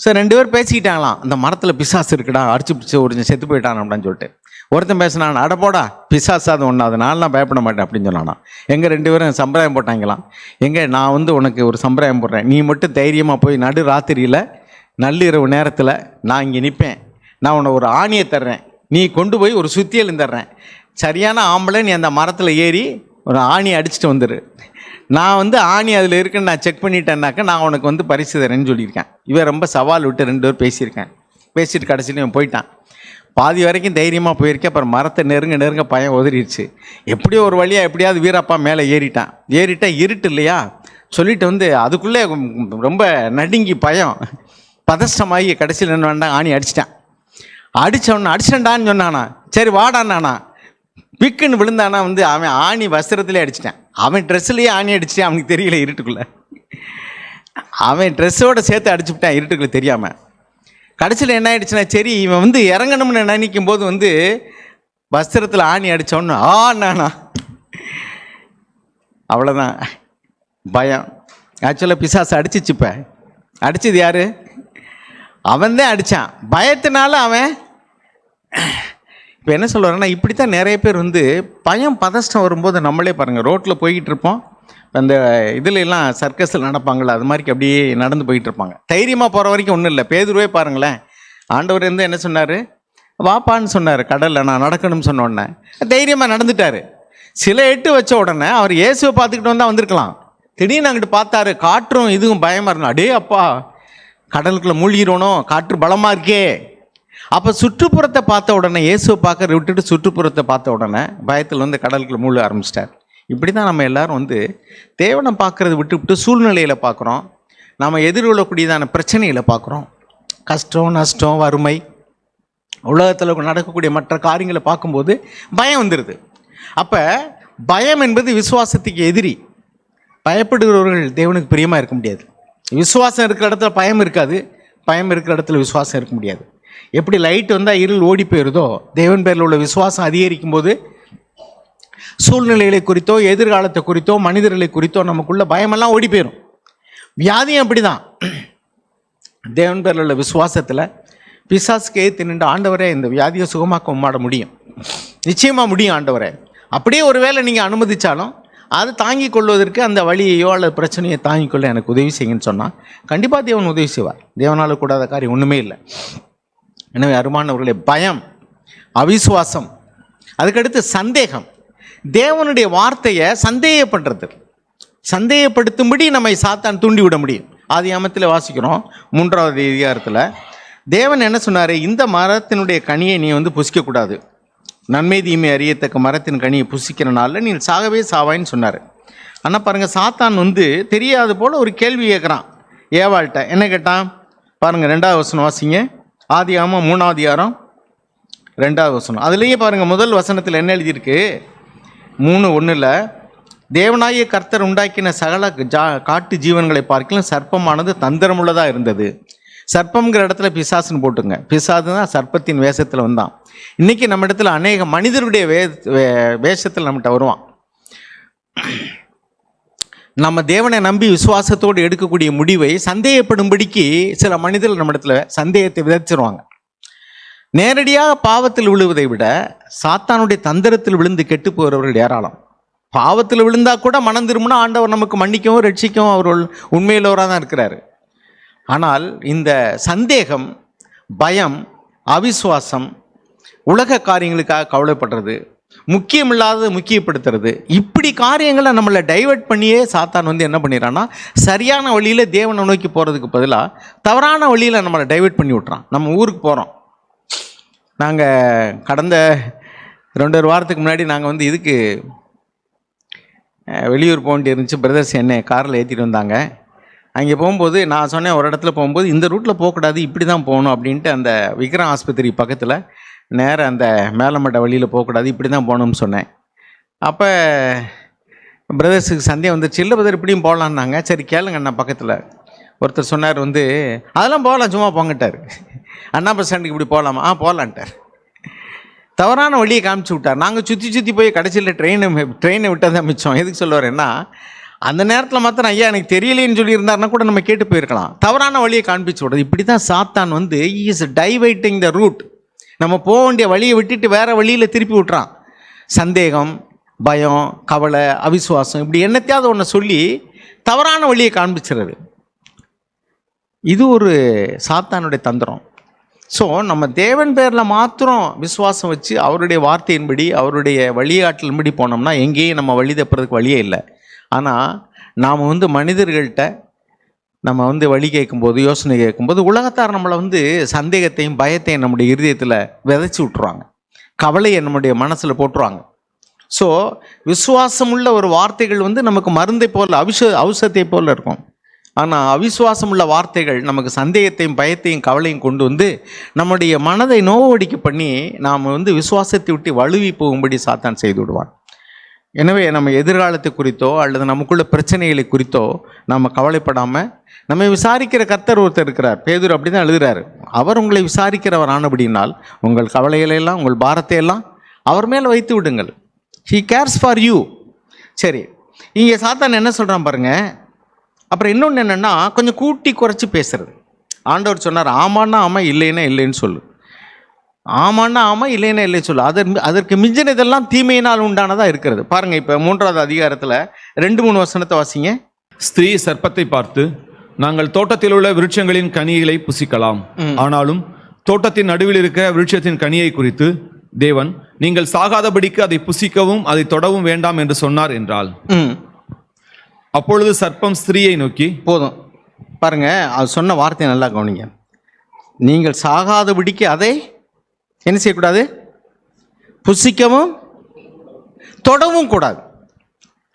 ஸோ 2 பேர் பேசிக்கிட்டாங்களாம், அந்த மரத்தில் பிசாசு இருக்குடா, அடிச்சு பிடிச்சி ஒரு செத்து போயிட்டான் அப்படின்னு சொல்லிட்டு. ஒருத்தன் பேசினான், அடப்போடா பிசாசு அது ஒன்றாது, நான்லாம் பயப்பட மாட்டேன் அப்படின்னு சொன்னானா. எங்கள் 2 பேரும் சம்பிரதாயம் போட்டாங்களாம். எங்கே நான் உனக்கு ஒரு சம்பிரதாயம் போடுறேன், நீ மட்டும் தைரியமாக போய் நடு ராத்திரியில் நள்ளிரவு நேரத்தில் நான் இங்கே நிற்பேன், நான் உன்னை ஒரு ஆணியை தர்றேன், நீ கொண்டு போய் ஒரு சுத்தியல் தர்றேன், சரியான ஆம்பளை நீ அந்த மரத்தில் ஏறி ஒரு ஆணியை அடிச்சுட்டு வந்துடு, நான் ஆணி அதில் இருக்குன்னு நான் செக் பண்ணிட்டேன்னாக்கா நான் உனக்கு பரிசு தரேன்னு சொல்லியிருக்கேன். இவன் ரொம்ப சவால் விட்டு 2 பேர் பேசிட்டு கடைசியில் இவன் போயிட்டான். பாதி வரைக்கும் தைரியமாக போயிருக்கேன். அப்புறம் மரத்தை நெருங்க பயம் உதறிடுச்சு. எப்படியோ ஒரு வழியாக எப்படியாவது வீரப்பா மேலே ஏறிட்டான். இருட்டு இல்லையா, சொல்லிட்டு அதுக்குள்ளே ரொம்ப நடுங்கி பயம் பதஷ்டமாகி கடைசியில் என்ன வேண்டாம் ஆணி அடிச்சிட்டான். அடிச்சிட்டான்னு சொன்னானா, சரி வாடானானா, பிக்குன்னு விழுந்தானா, அவன் ஆணி வஸ்திரத்திலே அடிச்சிட்டான். அவன் ட்ரெஸ்ஸுலேயே ஆணி அடிச்சிட்டான், அவனுக்கு தெரியல. இருட்டுக்குள்ளே அவன் ட்ரெஸ்ஸோடு சேர்த்து அடிச்சுவிட்டான் இருட்டுக்குள்ளே தெரியாமல். கடைசியில் என்ன ஆகிடுச்சுன்னா, சரி இவன் இறங்கணும்னு நினைக்கும் போது வஸ்திரத்தில் ஆணி அடித்தோன்னு நானா அவ்வளோதான் பயம். ஆக்சுவலாக பிசாசு அடிச்சிச்சு. இப்போ அடித்தது யார்? அவன்தான் அடித்தான். பயத்தினால அவன் இப்போ என்ன சொல்லுவாருன்னா, இப்படி தான் நிறைய பேர் பயம் பதஷ்டம் வரும்போது நம்மளே பாருங்கள், ரோட்டில் போய்கிட்டு இருப்போம், அந்த இதுலெல்லாம் சர்க்கஸில் நடப்பாங்களே அது மாதிரி அப்படியே நடந்து போயிட்டு இருப்பாங்க. தைரியமாக போகிற வரைக்கும் ஒன்றும் இல்லை. பேதுருவே பாருங்களேன், ஆண்டவர் என்ன சொன்னார், வாப்பான்னு சொன்னார் கடலில், நான் நடக்கணும்னு சொன்ன உடனே தைரியமாக நடந்துட்டார். சில எட்டு வச்ச உடனே அவர் இயேசுவை பார்த்துக்கிட்டு வந்திருக்கலாம். திடீர்னு அங்கிட்டு பார்த்தாரு, காற்றும் இதுவும் பயமாக இருந்தா, அடே அப்பா கடலுக்குள்ளே மூழ்கிடணும், காற்று பலமாக இருக்கே. அப்போ சுற்றுப்புறத்தை பார்த்த உடனே, இயேசுவை பார்க்க விட்டுட்டு சுற்றுப்புறத்தை பார்த்த உடனே பயத்தில் கடலுக்குள்ளே மூழ்க ஆரம்பிச்சிட்டார். இப்படி தான் நம்ம எல்லோரும் தேவனை பார்க்குறத விட்டு சூழ்நிலையில் பார்க்குறோம். நாம் எதிர்கொள்ளக்கூடியதான பிரச்சனைகளை பார்க்குறோம். கஷ்டம், நஷ்டம், வறுமை, உலகத்தில் நடக்கக்கூடிய மற்ற காரியங்களை பார்க்கும்போது பயம் வந்துடுது. அப்போ பயம் என்பது விசுவாசத்துக்கு எதிரி. பயப்படுகிறவர்கள் தேவனுக்கு பிரியமாக இருக்க முடியாது. விசுவாசம் இருக்கிற இடத்துல பயம் இருக்காது, பயம் இருக்கிற இடத்துல விசுவாசம் இருக்க முடியாது. எப்படி லைட் வந்தால் இருள் ஓடி போயிடுதோ, தேவன் பேரில் உள்ள விசுவாசம் அதிகரிக்கும் போது சூழ்நிலைகளை குறித்தோ எதிர்காலத்தை குறித்தோ மனிதர்களை குறித்தோ நமக்குள்ள பயமெல்லாம் ஓடி போயிடும். வியாதியும் அப்படி தான். தேவன் பேரில் உள்ள விசுவாசத்தில் பிசாசுக்கு ஏற்று நின்று, ஆண்டவரே இந்த வியாதியை சுகமாக்க உம்மாட முடியும், நிச்சயமாக முடியும் ஆண்டவரே, அப்படியே ஒரு வேளை நீங்கள் அனுமதித்தாலும் அதை தாங்கிக் கொள்வதற்கு, அந்த வழியையோ அல்லது பிரச்சனையை தாங்கிக் கொள்ள எனக்கு உதவி செய்யுங்கன்னு சொன்னால் கண்டிப்பாக தேவன் உதவி செய்வார். தேவனால் கூடாத காரியம் ஒன்றுமே இல்லை. எனவே அருமானவர்களே, பயம், அவிசுவாசம், அதுக்கடுத்து சந்தேகம், தேவனுடைய வார்த்தையை சந்தேகப்படுத்தும்படி நம்மை சாத்தான் தூண்டி விட முடியும். ஆதியாகமத்தில் வாசிக்கிறோம் 3வது அதிகாரத்தில் தேவன் என்ன சொன்னார், இந்த மரத்தினுடைய கனியை நீ புசிக்கக்கூடாது, நன்மை தீமை அறியத்தக்க மரத்தின் கனியை புசிக்கிறனால நீ சாகவே சாவாயின்னு சொன்னார். ஆனால் பாருங்கள், சாத்தான் தெரியாது போல் ஒரு கேள்வி கேட்குறான் ஏவாள்கிட்ட. என்ன கேட்டான் பாருங்கள், 2வது வசனம் வாசிங்க. ஆதியாகமம் 3வது அதிகாரம் 2வது வசனம். அதுலேயே பாருங்கள், முதல் வசனத்தில் என்ன எழுதியிருக்கு, 3:1, தேவனாகிய கர்த்தர் உண்டாக்கின சகல காட்டு ஜீவன்களை பார்க்கலாம் சர்ப்பமானது தந்திரமுள்ளதாக இருந்தது. சர்ப்பம்ங்கிற இடத்துல பிசாசுன்னு போட்டுங்க. பிசாசு தான் சர்ப்பத்தின் வேஷத்தில் வந்தான். இன்றைக்கி நம்ம இடத்துல அநேக மனிதருடைய வேஷத்தில் நம்மகிட்ட வருவான். நம்ம தேவனை நம்பி விசுவாசத்தோடு எடுக்கக்கூடிய முடிவை சந்தேகப்படும்படிக்கு சில மனிதர்கள் நம்ம இடத்துல சந்தேகத்தை விதைச்சிருவாங்க. நேரடியாக பாவத்தில் விழுவதை விட சாத்தானுடைய தந்திரத்தில் விழுந்து கெட்டு போகிறவர்கள் ஏராளம். பாவத்தில் விழுந்தால் கூட மனம் திரும்பினா ஆண்டவர் நமக்கு மன்னிக்கவும் ரட்சிக்கவும் அவர்கள் உண்மையிலவராக தான் இருக்கிறாரு. ஆனால் இந்த சந்தேகம், பயம், அவிசுவாசம், உலக காரியங்களுக்காக கவலைப்படுறது, முக்கியமில்லாதது முக்கியப்படுத்துறது, இப்படி காரியங்களை நம்மளை டைவர்ட் பண்ணியே சாத்தான் என்ன பண்ணிடுறான்னா, சரியான வழியில் தேவனை நோக்கி போகிறதுக்கு பதிலாக தவறான வழியில் நம்மளை டைவர்ட் பண்ணி விட்றான். நம்ம ஊருக்கு போகிறோம். நாங்கள் கடந்த 2 வாரத்துக்கு முன்னாடி நாங்கள் இதுக்கு வெளியூர் போக வேண்டி இருந்துச்சு. பிரதர்ஸ் என்னை காரில் ஏற்றிட்டு வந்தாங்க. அங்கே போகும்போது நான் சொன்னேன், ஒரு இடத்துல போகும்போது இந்த ரூட்டில் போகக்கூடாது, இப்படி தான் போகணும் அப்படின்ட்டு, அந்த விக்ரம் ஆஸ்பத்திரி பக்கத்தில் நேராக அந்த மேலமட்ட வழியில் போகக்கூடாது, இப்படி தான் போகணும்னு சொன்னேன். அப்போ பிரதர்ஸுக்கு சந்தேகம் வந்துருச்சு. இல்லை பிரதர் இப்படியும் போகலான்னாங்க. சரி கேளுங்க அண்ணா. பக்கத்தில் ஒருத்தர் சொன்னார், அதெல்லாம் போகலாம், சும்மா போங்கட்டார். அண்ணா பஸ் ஸ்டாண்டுக்கு இப்படி போகலாமா? போகலான்ட்டார். தவறான வழியை காமிச்சு விட்டார். நாங்கள் சுற்றி போய் கடைசியில் ட்ரெயினை விட்டால் தான் மிச்சம். எதுக்கு சொல்லுவாருன்னா, அந்த நேரத்தில் மாத்திரம் ஐயா எனக்கு தெரியலேன்னு சொல்லியிருந்தாருன்னா கூட நம்ம கேட்டு போயிருக்கலாம். தவறான வழியை காண்பிச்சு விடுறது. இப்படி தான் சாத்தான் இஸ் டைவர்ட்டிங் த ரூட். நம்ம போக வேண்டிய வழியை விட்டுட்டு வேறு வழியில் திருப்பி விட்டுறான். சந்தேகம், பயம், கவலை, அவிசுவாசம், இப்படி என்னத்தையாவது ஒன்று சொல்லி தவறான வழியை காண்பிச்சுறது. இது ஒரு சாத்தானுடைய தந்திரம். ஸோ நம்ம தேவன் பேரில் மாத்திரம் விசுவாசம் வச்சு அவருடைய வார்த்தையின்படி அவருடைய வழிகாட்டலின்படி போனோம்னா எங்கேயும் நம்ம வழி தப்புறதுக்கு வழியே இல்லை. ஆனால் நாம் மனிதர்கள்ட்ட நம்ம வழி கேட்கும்போது, யோசனை கேட்கும்போது உலகத்தார் நம்மளை சந்தேகத்தையும் பயத்தையும் நம்முடைய இருதயத்தில் விதைச்சி விட்ருவாங்க, கவலையை நம்முடைய மனசில் போட்டுருவாங்க. ஸோ விசுவாசமுள்ள ஒரு வார்த்தைகள் நமக்கு மருந்தை போல் ஔஷதத்தை போல் இருக்கும். ஆனால் அவிசுவாசமுள்ள வார்த்தைகள் நமக்கு சந்தேகத்தையும் பயத்தையும் கவலையும் கொண்டு நம்முடைய மனதை நோவடிக்க பண்ணி நாம் விசுவாசத்தை விட்டு வலுவி போகும்படி சாத்தான் செய்து விடுவான். எனவே நம்ம எதிர்காலத்தை குறித்தோ அல்லது நமக்குள்ள பிரச்சனைகளை குறித்தோ நாம் கவலைப்படாமல், நம்மை விசாரிக்கிற கர்த்தர் ஒருத்தர் இருக்கிறார். பேதுரு அப்படி தான் எழுதுகிறார். அவர் உங்களை விசாரிக்கிறவர் ஆனபடினால் உங்கள் கவலைகளையெல்லாம் உங்கள் பாரத்தையெல்லாம் அவர் மேலே வைத்து விடுங்கள். He CARES for you. சரி, இங்கே சாத்தான் என்ன சொல்கிறான் பாருங்க. அப்புறம் இன்னொன்று என்னென்னா, கொஞ்சம் கூட்டி குறைச்சி பேசுறது. ஆண்டவர் சொன்னார், ஆமான்னா ஆமாம், இல்லைன்னா இல்லைன்னு சொல்லு. ஆமான்னா ஆமாம், இல்லைன்னா இல்லைன்னு சொல்லு. அதற்கு மிஞ்சினதெல்லாம் தீமையினால் உண்டானதாக இருக்கிறது. பாருங்கள், இப்போ 3வது அதிகாரத்தில் 2-3 வசனத்தை வாசிங்க. ஸ்திரீ சர்ப்பத்தை பார்த்து, நாங்கள் தோட்டத்தில் உள்ள விருட்சங்களின் கனிகளை புசிக்கலாம், ஆனாலும் தோட்டத்தின் நடுவில் இருக்கிற விருட்சத்தின் கனியை குறித்து தேவன் நீங்கள் சாகாதபடிக்கு அதை புசிக்கவும் அதை தொடவும் வேண்டாம் என்று சொன்னார் என்றாள். அப்பொழுது சர்ப்பம் ஸ்திரீயை நோக்கி, போதும் பாருங்க, அது சொன்ன வார்த்தையை நல்லா கவனிங்க. நீங்கள் சாகாதபடிக்கு அதை என்ன செய்யக்கூடாது? புசிக்கவும் தொடவும் கூடாது.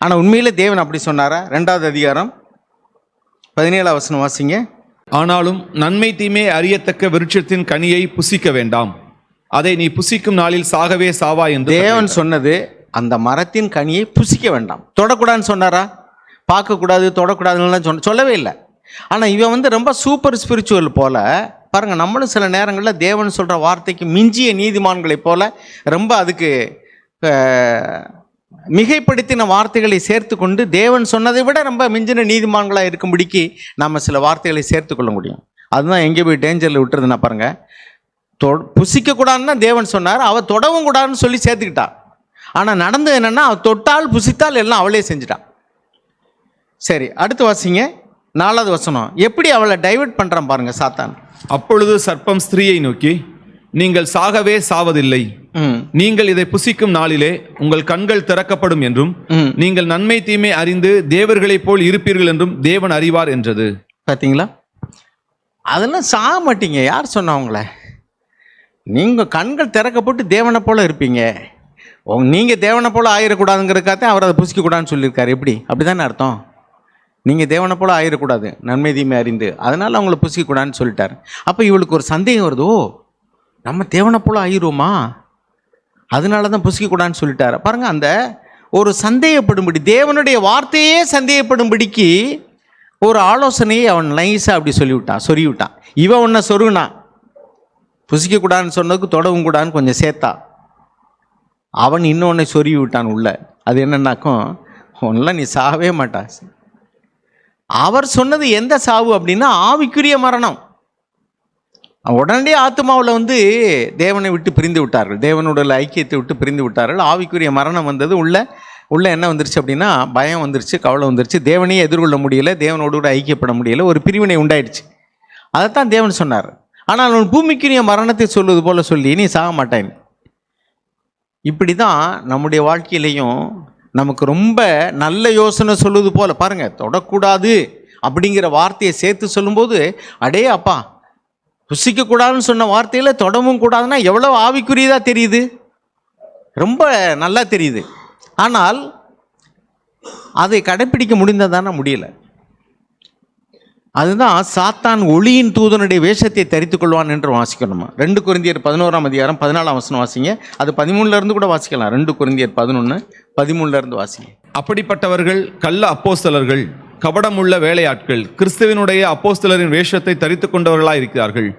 ஆனால் உண்மையிலே தேவன் அப்படி சொன்னாரா? 2வது அதிகாரம் 17 வசனம் வாசிங்க. ஆனாலும் நன்மை தீமை அறியத்தக்க விருட்சத்தின் கனியை புசிக்க வேண்டாம், அதை நீ புசிக்கும் நாளில் சாகவே சாவா என்று தேவன் சொன்னது. அந்த மரத்தின் கனியை புசிக்க வேண்டாம், தொடக்கூடாதுன்னு சொன்னாரா? பார்க்கக்கூடாது, தொடக்கூடாதுன்னு சொல்லவே இல்லை. ஆனால் இவன் ரொம்ப சூப்பர் ஸ்பிரிச்சுவல் போல பாருங்கள். நம்மளும் சில நேரங்களில் தேவன் சொல்கிற வார்த்தைக்கு மிஞ்சிய நீதிமான்களைப் போல ரொம்ப அதுக்கு மிகைப்படுத்தின வார்த்தைகளை சேர்த்து கொண்டு தேவன் சொன்னதை விட ரொம்ப மிஞ்சின நீதிமான்களாக இருக்கும்படிக்கு நம்ம சில வார்த்தைகளை சேர்த்து கொள்ள முடியும். அதுதான் எங்கே போய் டேஞ்சரில் விட்டுறதுன்னா பாருங்கள். புசிக்கக்கூடாதுன்னு தேவன் சொன்னார், அவள் தொடவும் கூடாதுன்னு சொல்லி சேர்த்துக்கிட்டா. ஆனால் நடந்தது என்னென்னா, அவள் தொட்டால் புசித்தால் எல்லாம் அவளே செஞ்சுட்டான். சரி, அடுத்து வாசிங்க 4வது வசனம். எப்படி அவளை டைவர்ட் பண்ணுறான் பாருங்க சாத்தான். அப்பொழுது சர்ப்பம் ஸ்திரீயை நோக்கி, நீங்கள் சாகவே சாவதில்லை, நீங்கள் இதை புசிக்கும் நாளிலே உங்கள் கண்கள் திறக்கப்படும் என்றும் நீங்கள் நன்மை தீமை அறிந்து தேவர்களைப் போல் இருப்பீர்கள் என்றும் தேவன் அறிவார் என்றது. பார்த்தீங்களா? அதெல்லாம் சாக மாட்டீங்க. யார் சொன்னா உங்களை? நீங்கள் கண்கள் திறக்கப்பட்டு தேவனை போல இருப்பீங்க. நீங்கள் தேவனை போல ஆயிடக்கூடாதுங்கிறதுக்காக அவர் அதை புசிக்கக்கூடாதுன்னு சொல்லியிருக்காரு. எப்படி? அப்படி தானே அர்த்தம்? நீங்கள் தேவனை போல ஆயிடக்கூடாது, நன்மை தீமை அறிந்து, அதனால் அவங்கள புசிக்கக்கூடாதுன்னு சொல்லிட்டார். அப்போ இவளுக்கு ஒரு சந்தேகம் வருது. ஓ, நம்ம தேவனை போல ஆயிடுவோமா? அதனால தான் புசிக்கக்கூடாதுன்னு சொல்லிட்டார். பாருங்கள், அந்த ஒரு சந்தேகப்படும்படி, தேவனுடைய வார்த்தையே சந்தேகப்படும்படிக்கு ஒரு ஆலோசனையை அவன் நைஸாக அப்படி சொருவிட்டான். இவன் ஒன்றை சொருவினான், புசிக்கக்கூடாதுன்னு சொன்னதுக்கு தொடவும் கூடாதுன்னு கொஞ்சம் சேர்த்தா. அவன் இன்னொன்னை சொருவி விட்டான் உள்ள. அது என்னன்னாக்கும், ஒன்றும் நீ சாகவே மாட்டா. அவர் சொன்னது எந்த சாவு அப்படின்னா ஆவிக்குரிய மரணம். உடனே ஆத்மாவில் தேவனை விட்டு பிரிந்து விட்டார்கள், தேவனுடைய ஐக்கியத்தை விட்டு பிரிந்து விட்டார்கள். ஆவிக்குரிய மரணம் வந்தது. உள்ள என்ன வந்துருச்சு அப்படின்னா, பயம் வந்துருச்சு, கவலை வந்துருச்சு, தேவனையே எதிர்கொள்ள முடியலை, தேவனோடு கூட ஐக்கியப்பட முடியலை, ஒரு பிரிவினை உண்டாயிடுச்சு. அதைத்தான் தேவன் சொன்னார். ஆனால் அவன் பூமிக்குரிய மரணத்தை சொல்வது போல சொல்லி நீ சாக மாட்டேன். இப்படி தான் நம்முடைய வாழ்க்கையிலையும் நமக்கு ரொம்ப நல்ல யோசனை சொல்லுவது போல பாருங்கள், தொடக்கூடாது அப்படிங்கிற வார்த்தையை சேர்த்து சொல்லும்போது, அடே அப்பா, புசிக்கக்கூடாதுன்னு சொன்ன வார்த்தையில் தொடவும் கூடாதுன்னா எவ்வளோ ஆவிக்குரியதாக தெரியுது, ரொம்ப நல்லா தெரியுது. ஆனால் அதை கடைப்பிடிக்க முடிந்ததானா? முடியலை. அதுதான் சாத்தான் ஒளியின் தூதனுடைய வேஷத்தை தரித்து கொள்வான் என்று வாசிக்கணுமா. 2 கொரிந்தியர் 11ஆம் அதிகாரம் 14ஆம் வசனம் வாசிங்க. அது 13 கூட வாசிக்கலாம். 2 கொரிந்தியர் 11:13 வாசிங்க. அப்படிப்பட்டவர்கள் கள்ள அப்போஸ்தலர்கள், கபடமுள்ள வேலையாட்கள், கிறிஸ்துவினுடைய அப்போஸ்தலரின் வேஷத்தை தரித்து கொண்டவர்களாக இருக்கிறார்கள்.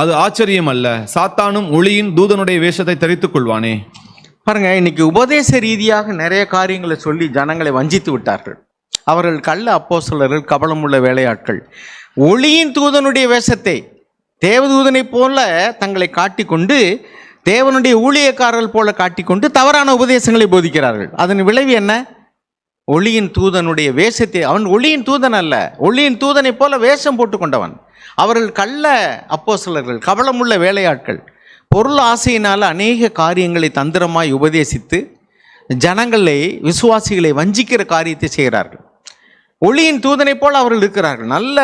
அது ஆச்சரியம் அல்ல, சாத்தானும் ஒளியின் தூதனுடைய வேஷத்தை தரித்து கொள்வானே. பாருங்க, இன்னைக்கு உபதேச ரீதியாக நிறைய காரியங்களை சொல்லி ஜனங்களை வஞ்சித்து விட்டார்கள். அவர்கள் கள்ள அப்போஸ்தலர்கள், கபடமுள்ள வேலையாட்கள், ஒளியின் தூதனுடைய வேஷத்தை தேவதூதனை போல தங்களை காட்டிக்கொண்டு, தேவனுடைய ஊழியக்காரர்கள் போல காட்டிக்கொண்டு தவறான உபதேசங்களை போதிக்கிறார்கள். அதன் விளைவு என்ன? ஒளியின் தூதனுடைய வேஷத்தை, அவன் ஒளியின் தூதன் அல்ல, ஒளியின் தூதனை போல வேஷம் போட்டு கொண்டவன். அவர்கள் கள்ள அப்போஸ்தலர்கள், கபலமுள்ள வேலையாட்கள். பொருள் ஆசையினால் அநேக காரியங்களை தந்திரமாய் உபதேசித்து ஜனங்களை, விசுவாசிகளை வஞ்சிக்கிற காரியத்தை செய்கிறார்கள். ஒளியின் தூதனைப் போல அவர்கள் இருக்கிறார்கள், நல்ல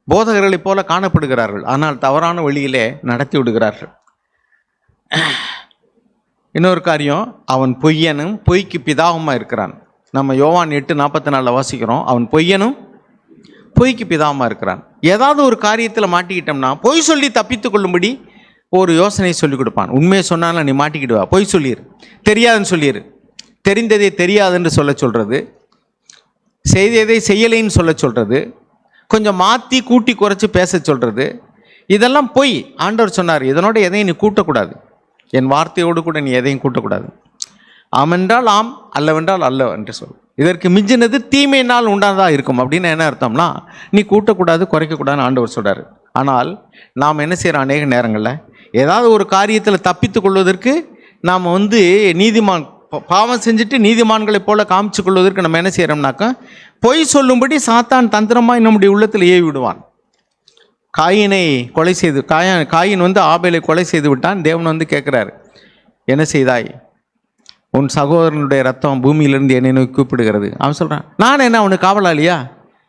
போதகர்களைப் போல காணப்படுகிறார்கள், ஆனால் தவறான வழியிலே நடத்தி விடுகிறார்கள். இன்னொரு காரியம், அவன் பொய்யனும் பொய்க்கு பிதாவுமா இருக்கிறான். நம்ம யோவான் 8:44 வாசிக்கிறோம், அவன் பொய்யனும் பொய்க்கு பிதாவுமா இருக்கிறான். ஏதாவது ஒரு காரியத்தில் மாட்டிக்கிட்டோம்னா பொய் சொல்லி தப்பித்து கொள்ளும்படி ஒரு யோசனை சொல்லிக் கொடுப்பான். உண்மையை சொன்னாலும் நீ மாட்டிக்கிடுவா, பொய் சொல்லிடு, தெரியாதுன்னு சொல்லிடு, தெரிந்ததை தெரியாதுன்னு சொல்ல சொல்கிறது, செய்ததை செய்யலைன்னு சொல்ல சொல்கிறது, கொஞ்சம் மாற்றி கூட்டி குறைச்சி பேச சொல்கிறது, இதெல்லாம் பொய். ஆண்டவர் சொன்னார், இதனோட எதையும் நீ கூட்டக்கூடாது, என் வார்த்தையோடு கூட நீ எதையும் கூட்டக்கூடாது. ஆமென்றால் ஆம், அல்லவென்றால் அல்ல என்று சொல். இதற்கு மிஞ்சினது தீமையினால் உண்டானதாக இருக்கும். அப்படின்னு என்ன அர்த்தம்னா, நீ கூட்டக்கூடாது, குறைக்கக்கூடாதுன்னு ஆண்டவர் சொல்கிறார். ஆனால் நாம் என்ன செய்கிறோம், அநேக நேரங்களில் ஏதாவது ஒரு காரியத்தில் தப்பித்து கொள்வதற்கு நாம் நீதிமான், பாவம் செஞ்சுட்டு நீதிமான்களைப் போல காமிச்சு கொள்வதற்கு நம்ம என்ன செய்கிறோம்னாக்கா, பொய் சொல்லும்படி சாத்தான் தந்திரமாக நம்முடைய உள்ளத்தில் ஏவி விடுவான். காயினை கொலை செய்து, காயின் ஆபேலை கொலை செய்து விட்டான். தேவன் கேட்குறாரு, என்ன செய்தாய்? உன் சகோதரனுடைய ரத்தம் பூமியிலிருந்து என்னை நோக்கி கூப்பிடுகிறது. அவன் சொல்கிறான், நான் என்ன அவனுக்கு காவலாளியா?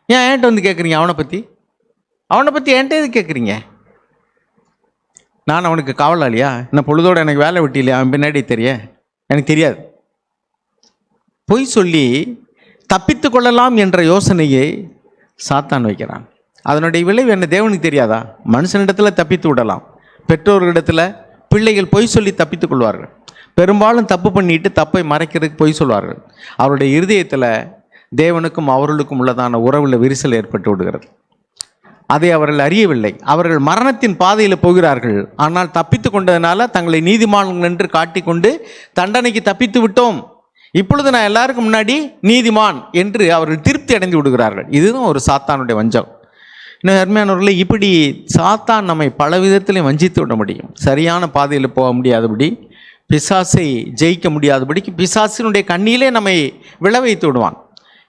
ஏன் என்கிட்ட கேட்குறீங்க? அவனை பற்றி என்கிட்ட எது கேட்குறீங்க? நான் அவனுக்கு காவலாளியா? இன்னும் பொழுதோடு எனக்கு வேலை வெட்டி இல்லையா? அவன் பின்னாடி எனக்கு தெரியாது. பொய் சொல்லி தப்பித்து கொள்ளலாம் என்ற யோசனையை சாத்தான் வைக்கிறான். அதனுடைய விளைவு என்ன தேவனுக்கு தெரியாதா? மனுஷனிடத்தில் தப்பித்து விடலாம், பெற்றோர்களிடத்தில் பிள்ளைகள் பொய் சொல்லி தப்பித்து கொள்வார்கள். பெரும்பாலும் தப்பு பண்ணிட்டு தப்பை மறைக்கிறதுக்கு பொய் சொல்வார்கள். அவருடைய இருதயத்தில் தேவனுக்கும் அவர்களுக்கும் உள்ளதான உறவில் விரிசல் ஏற்பட்டு விடுகிறது. அதை அவர்கள் அறியவில்லை. அவர்கள் மரணத்தின் பாதையில் போகிறார்கள். ஆனால் தப்பித்து கொண்டதுனால தங்களை நீதிமான்கள் என்று காட்டிக்கொண்டு தண்டனைக்கு தப்பித்து விட்டோம், இப்பொழுது நான் எல்லாருக்கும் முன்னாடி நீதிமான் என்று அவர்கள் திருப்தி அடைந்து விடுகிறார்கள். இதுதான் ஒரு சாத்தானுடைய வஞ்சம். இன்னும் அருமையானவர்களே, இப்படி சாத்தான் நம்மை பல விதத்திலையும் வஞ்சித்து விட முடியும். சரியான பாதையில் போக முடியாதபடி, பிசாசை ஜெயிக்க முடியாதபடிக்கு பிசாசினுடைய கண்ணியிலே நம்மை விளைவைத்து விடுவான்.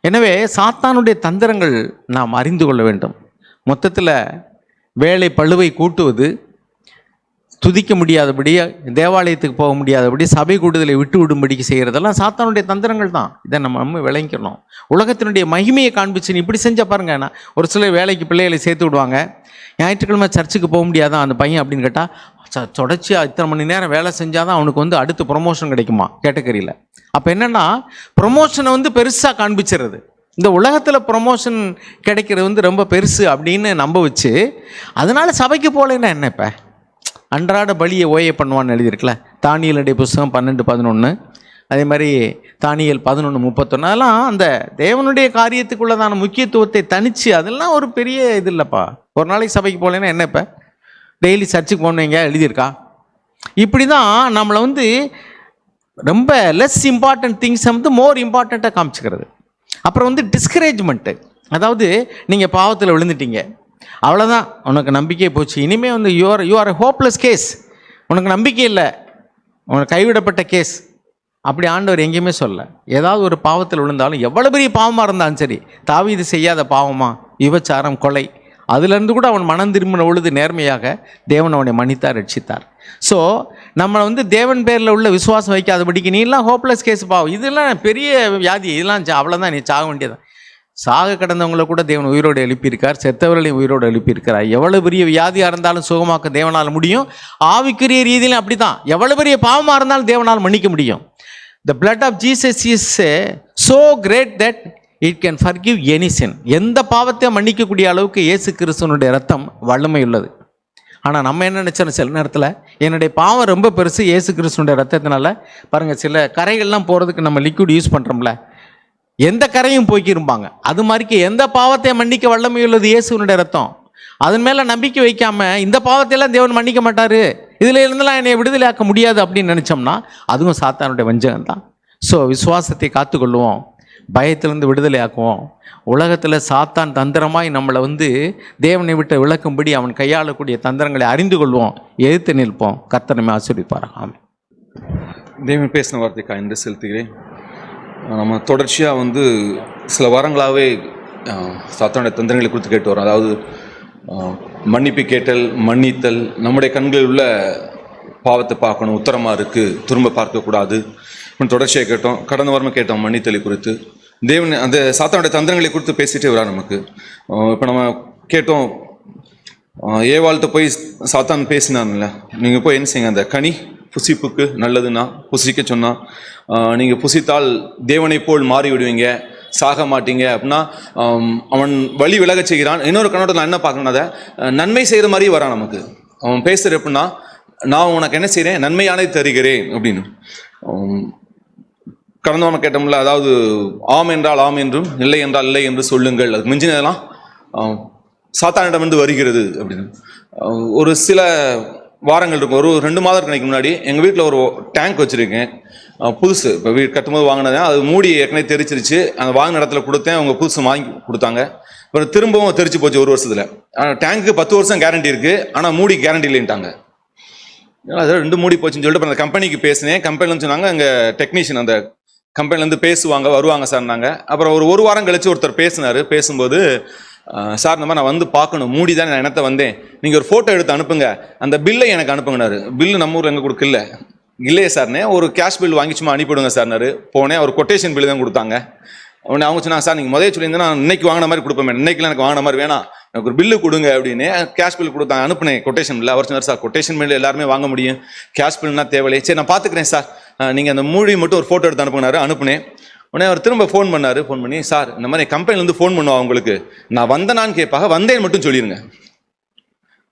எனவே சாத்தானுடைய தந்திரங்கள் நாம் அறிந்து கொள்ள வேண்டும். மொத்தத்தில் வேலை பழுவை கூட்டுவது, துதிக்க முடியாதபடி, தேவாலயத்துக்கு போக முடியாதபடி, சபை கூடுதலை விட்டு விடும்படிக்கு செய்கிறதெல்லாம் சாத்தானுடைய தந்திரங்கள் தான். இதை நம்ம விளங்கிக்கணும். உலகத்தினுடைய மகிமையை காண்பிச்சு இப்படி செஞ்ச பாருங்க. நான் ஒரு சிலர் வேலைக்கு பிள்ளைகளை சேர்த்து விடுவாங்க, ஞாயிற்றுக்கிழமை சர்ச்சுக்கு போக முடியாதான் அந்த பையன் அப்படின்னு கேட்டால், தொடர்ச்சியாக இத்தனை மணி நேரம் வேலை செஞ்சால் தான் அவனுக்கு அடுத்து ப்ரொமோஷன் கிடைக்குமா கேட்டகரியில். அப்போ என்னென்னா, ப்ரொமோஷனை பெருசாக காண்பிச்சிடுறது. இந்த உலகத்தில் ப்ரொமோஷன் கிடைக்கிறது ரொம்ப பெருசு அப்படின்னு நம்ப வச்சு, அதனால் சபைக்கு போகலைன்னா என்ன? இப்போ அன்றாட பலியை ஓய பண்ணுவான்னு எழுதியிருக்கல, தானியேலுடைய புஸ்தகம் 12:11, அதே மாதிரி தானியேல் 11:31, அதெல்லாம் அந்த தேவனுடைய காரியத்துக்குள்ளதான முக்கியத்துவத்தை தனித்து, அதெல்லாம் ஒரு பெரிய இது இல்லைப்பா. ஒரு நாளைக்கு சபைக்கு போகலைன்னா என்ன? இப்போ டெய்லி சர்ச்சுக்கு போனீங்க எழுதியிருக்கா? இப்படி தான் நம்மளை ரொம்ப லெஸ் இம்பார்ட்டன்ட் திங்ஸை மோர் இம்பார்ட்டண்ட்டாக காமிச்சிக்கிறது. அப்புறம் டிஸ்கரேஜ்மெண்ட்டு, அதாவது நீங்கள் பாவத்தில் விழுந்துட்டீங்க, அவ்வளோதான், உனக்கு நம்பிக்கையே போச்சு, இனிமேல் யூ ஆர் ஹோப்லெஸ் கேஸ், உனக்கு நம்பிக்கை இல்லை, உனக்கு கைவிடப்பட்ட கேஸ். அப்படி ஆண்டவர் எங்கேயுமே சொல்ல. ஏதாவது ஒரு பாவத்தில் விழுந்தாலும், எவ்வளோ பெரிய பாவமாக இருந்தாலும் சரி, தாவீது செய்யாத பாவமா? விபச்சாரம், கொலை, அதிலிருந்து கூட அவன் மனம் திரும்பின பொழுது நேர்மையாக தேவன் அவனை மன்னித்தார், ரட்சித்தார். ஸோ நம்மளை தேவன் பேரில் உள்ள விசுவாசம் வைக்காதபடிக்கு, நீலாம் ஹோப்லெஸ் கேஸ் பாவம், இதெல்லாம் பெரிய வியாதி, இதெல்லாம் அவ்வளோதான், நீ சாக வேண்டியதான். சாக கடந்தவங்களை கூட தேவன் உயிரோடு எழுப்பியிருக்கார், செத்தவர்களையும் உயிரோடு எழுப்பியிருக்கிறார். எவ்வளோ பெரிய வியாதியாக இருந்தாலும் சுகமாக்க தேவனால் முடியும். ஆவிக்குரிய ரீதியிலும் அப்படி தான். எவ்வளோ பெரிய பாவமாக இருந்தாலும் தேவனால் மன்னிக்க முடியும். The blood of Jesus is so great that it can forgive any sin. எந்த பாவத்தையும் மன்னிக்கக்கூடிய அளவுக்கு இயேசு கிறிஸ்துவனுடைய ரத்தம் வல்லமை உள்ளது. ஆனால் நம்ம என்ன நினச்சோம், சில நேரத்தில் என்னுடைய பாவம் ரொம்ப பெருசு, இயேசு கிறிஸ்துவனுடைய ரத்தத்தினால பாருங்கள், சில கரைகள்லாம் போகிறதுக்கு நம்ம லிக்விட் யூஸ் பண்ணுறோம்ல, எந்த கரையும் போய்க்கிருப்பாங்க. அது மாதிரிக்கு எந்த பாவத்தை மன்னிக்க வல்லமை உள்ளது இயேசுவனுடைய ரத்தம். அதன் மேலே நம்பிக்கை வைக்காமல் இந்த பாவத்தையெல்லாம் தேவன் மன்னிக்க மாட்டார், இதில் இருந்தெல்லாம் என்னை விடுதலை ஆக்க முடியாது அப்படின்னு நினச்சோம்னா அதுவும் சாத்தானுடைய வஞ்சகம் தான். ஸோ விசுவாசத்தை காத்துக்கொள்வோம், பயத்திலிருந்து விடுதலை ஆக்குவோம். உலகத்தில் சாத்தான் தந்திரமாய் நம்மளை தேவனை விட்டு விளக்கும்படி அவன் கையாளக்கூடிய தந்திரங்களை அறிந்து கொள்வோம், எதிர்த்து நிற்போம். கர்த்தர் நம்மை ஆசீர்வதிப்பார். ஆமென். தேவன் பேசின வார்த்தைக்காக நன்றி செலுத்துகிறேன். நம்ம தொடர்ச்சியாக சில வாரங்களாகவே சாத்தானுடைய தந்திரங்களை குறித்து கேட்டு வரோம். அதாவது மன்னிப்பு கேட்டல், மன்னித்தல், நம்முடைய கண்களில் உள்ள பாவத்தை பார்க்கணும், உத்தரமாக இருக்குது, திரும்ப பார்க்கக்கூடாது. தொடர்ச்சியாக கேட்டோம். கடந்த வாரமும் கேட்டோம் மன்னித்தலை குறித்து. தேவன் அந்த சாத்தானுடைய தந்திரங்களை குறித்து பேசிகிட்டே வரா நமக்கு. இப்போ நம்ம கேட்டோம், ஏவாள்கிட்ட போய் சாத்தான் பேசினான்ல, நீங்கள் போய் என்ன செய்யுங்க, அந்த கனி புசிப்புக்கு நல்லதுன்னா புசிக்க சொன்னால், நீங்கள் புசித்தால் தேவனை போல் மாறி விடுவீங்க, சாக மாட்டீங்க அப்படின்னா அவன் வழி விலக செய்கிறான். இன்னொரு கண்ணோட்டத்தில் நான் என்ன பார்க்கணும், அதை நன்மை செய்கிற மாதிரி வரான் நமக்கு. அவன் பேசுகிற எப்படின்னா, நான் உனக்கு என்ன செய்கிறேன், நன்மையானதை தருகிறேன் அப்படின்னு. கடந்த வாரம் கேட்டோம்ல, அதாவது ஆம் என்றால் ஆம் என்றும் இல்லை என்றால் இல்லை என்று சொல்லுங்கள், அது மிஞ்சினதெல்லாம் சாத்தானிடமிருந்து வருகிறது அப்படின்னு. ஒரு சில வாரங்கள் இருக்கும், ஒரு 2 மாதத்துக்கு முன்னாடி எங்கள் வீட்டில் ஒரு டேங்க் வச்சுருக்கேன், புதுசு. இப்போ வீடு கட்டும்போது வாங்கினது, அது மூடி ஏற்கனவே தெரிச்சிருச்சு. அந்த வாங்கின இடத்துல கொடுத்தேன், அவங்க புதுசு வாங்கி கொடுத்தாங்க. அப்புறம் திரும்பவும் தெரிச்சு போச்சு 1 வருஷத்தில். ஆனால் டேங்க்கு 10 வருஷம் கேரண்டி இருக்குது, ஆனால் மூடி கேரண்டி இல்லைன்ட்டாங்க. அதாவது 2 மூடி போச்சுன்னு சொல்லிட்டு அந்த கம்பெனிக்கு பேசினேன். கம்பெனிலேருந்து சொன்னாங்க, அங்கே டெக்னீஷியன் அந்த கம்பெனிலேருந்து பேசுவாங்க, வருவாங்க சார்னாங்க. அப்புறம் ஒரு வாரம் கழிச்சு ஒருத்தர் பேசினார். பேசும்போது, சார் இந்த மாதிரி நான் வந்து பார்க்கணும், மூடி தான் நான் என்னத்தை வந்தேன், நீங்கள் ஒரு ஃபோட்டோ எடுத்து அனுப்புங்க, அந்த பில்லை எனக்கு அனுப்புங்கனாரு. பில்லு நம்ம ஊரில் எங்கே கொடுக்கல. இல்லையே சார்னே, ஒரு கேஷ் பில் வாங்கி சும்மா அனுப்பிவிடுங்க சார்னாரு. போனேன், ஒரு கொட்டேஷன் பில்லு தான் கொடுத்தாங்க. உடனே அவங்க சொன்னாங்க, சார் நீங்கள் முதல்ல சொல்லியிருந்தேன், நான் இன்னைக்கு வாங்கின மாதிரி கொடுப்பேன், இன்னைக்குலாம் எனக்கு வாங்கின மாதிரி வேணாம், எனக்கு ஒரு பில்லு கொடுங்க அப்படின்னு. கேஷ் பில் கொடுத்தாங்க, அனுப்புனேன் கொட்டேஷன் பில். அவர் சொன்னார், சார் கொட்டேஷன் பில் எல்லாருமே வாங்க முடியும், கேஷ் பில்னா தேவையில்லை. சரி நான் பார்த்துக்கிறேன் சார், நீங்கள் அந்த மூடி மட்டும் ஒரு ஃபோட்டோ எடுத்து அனுப்புனாரு. அனுப்புனேன். உடனே அவர் திரும்ப ஃபோன் பண்ணார். ஃபோன் பண்ணி, சார் இந்த மாதிரி கம்பெனிலேருந்து ஃபோன் பண்ணுவா உங்களுக்கு, நான் வந்தேனான்னு கேட்பாங்க, வந்தேன்னு மட்டும் சொல்லிடுங்க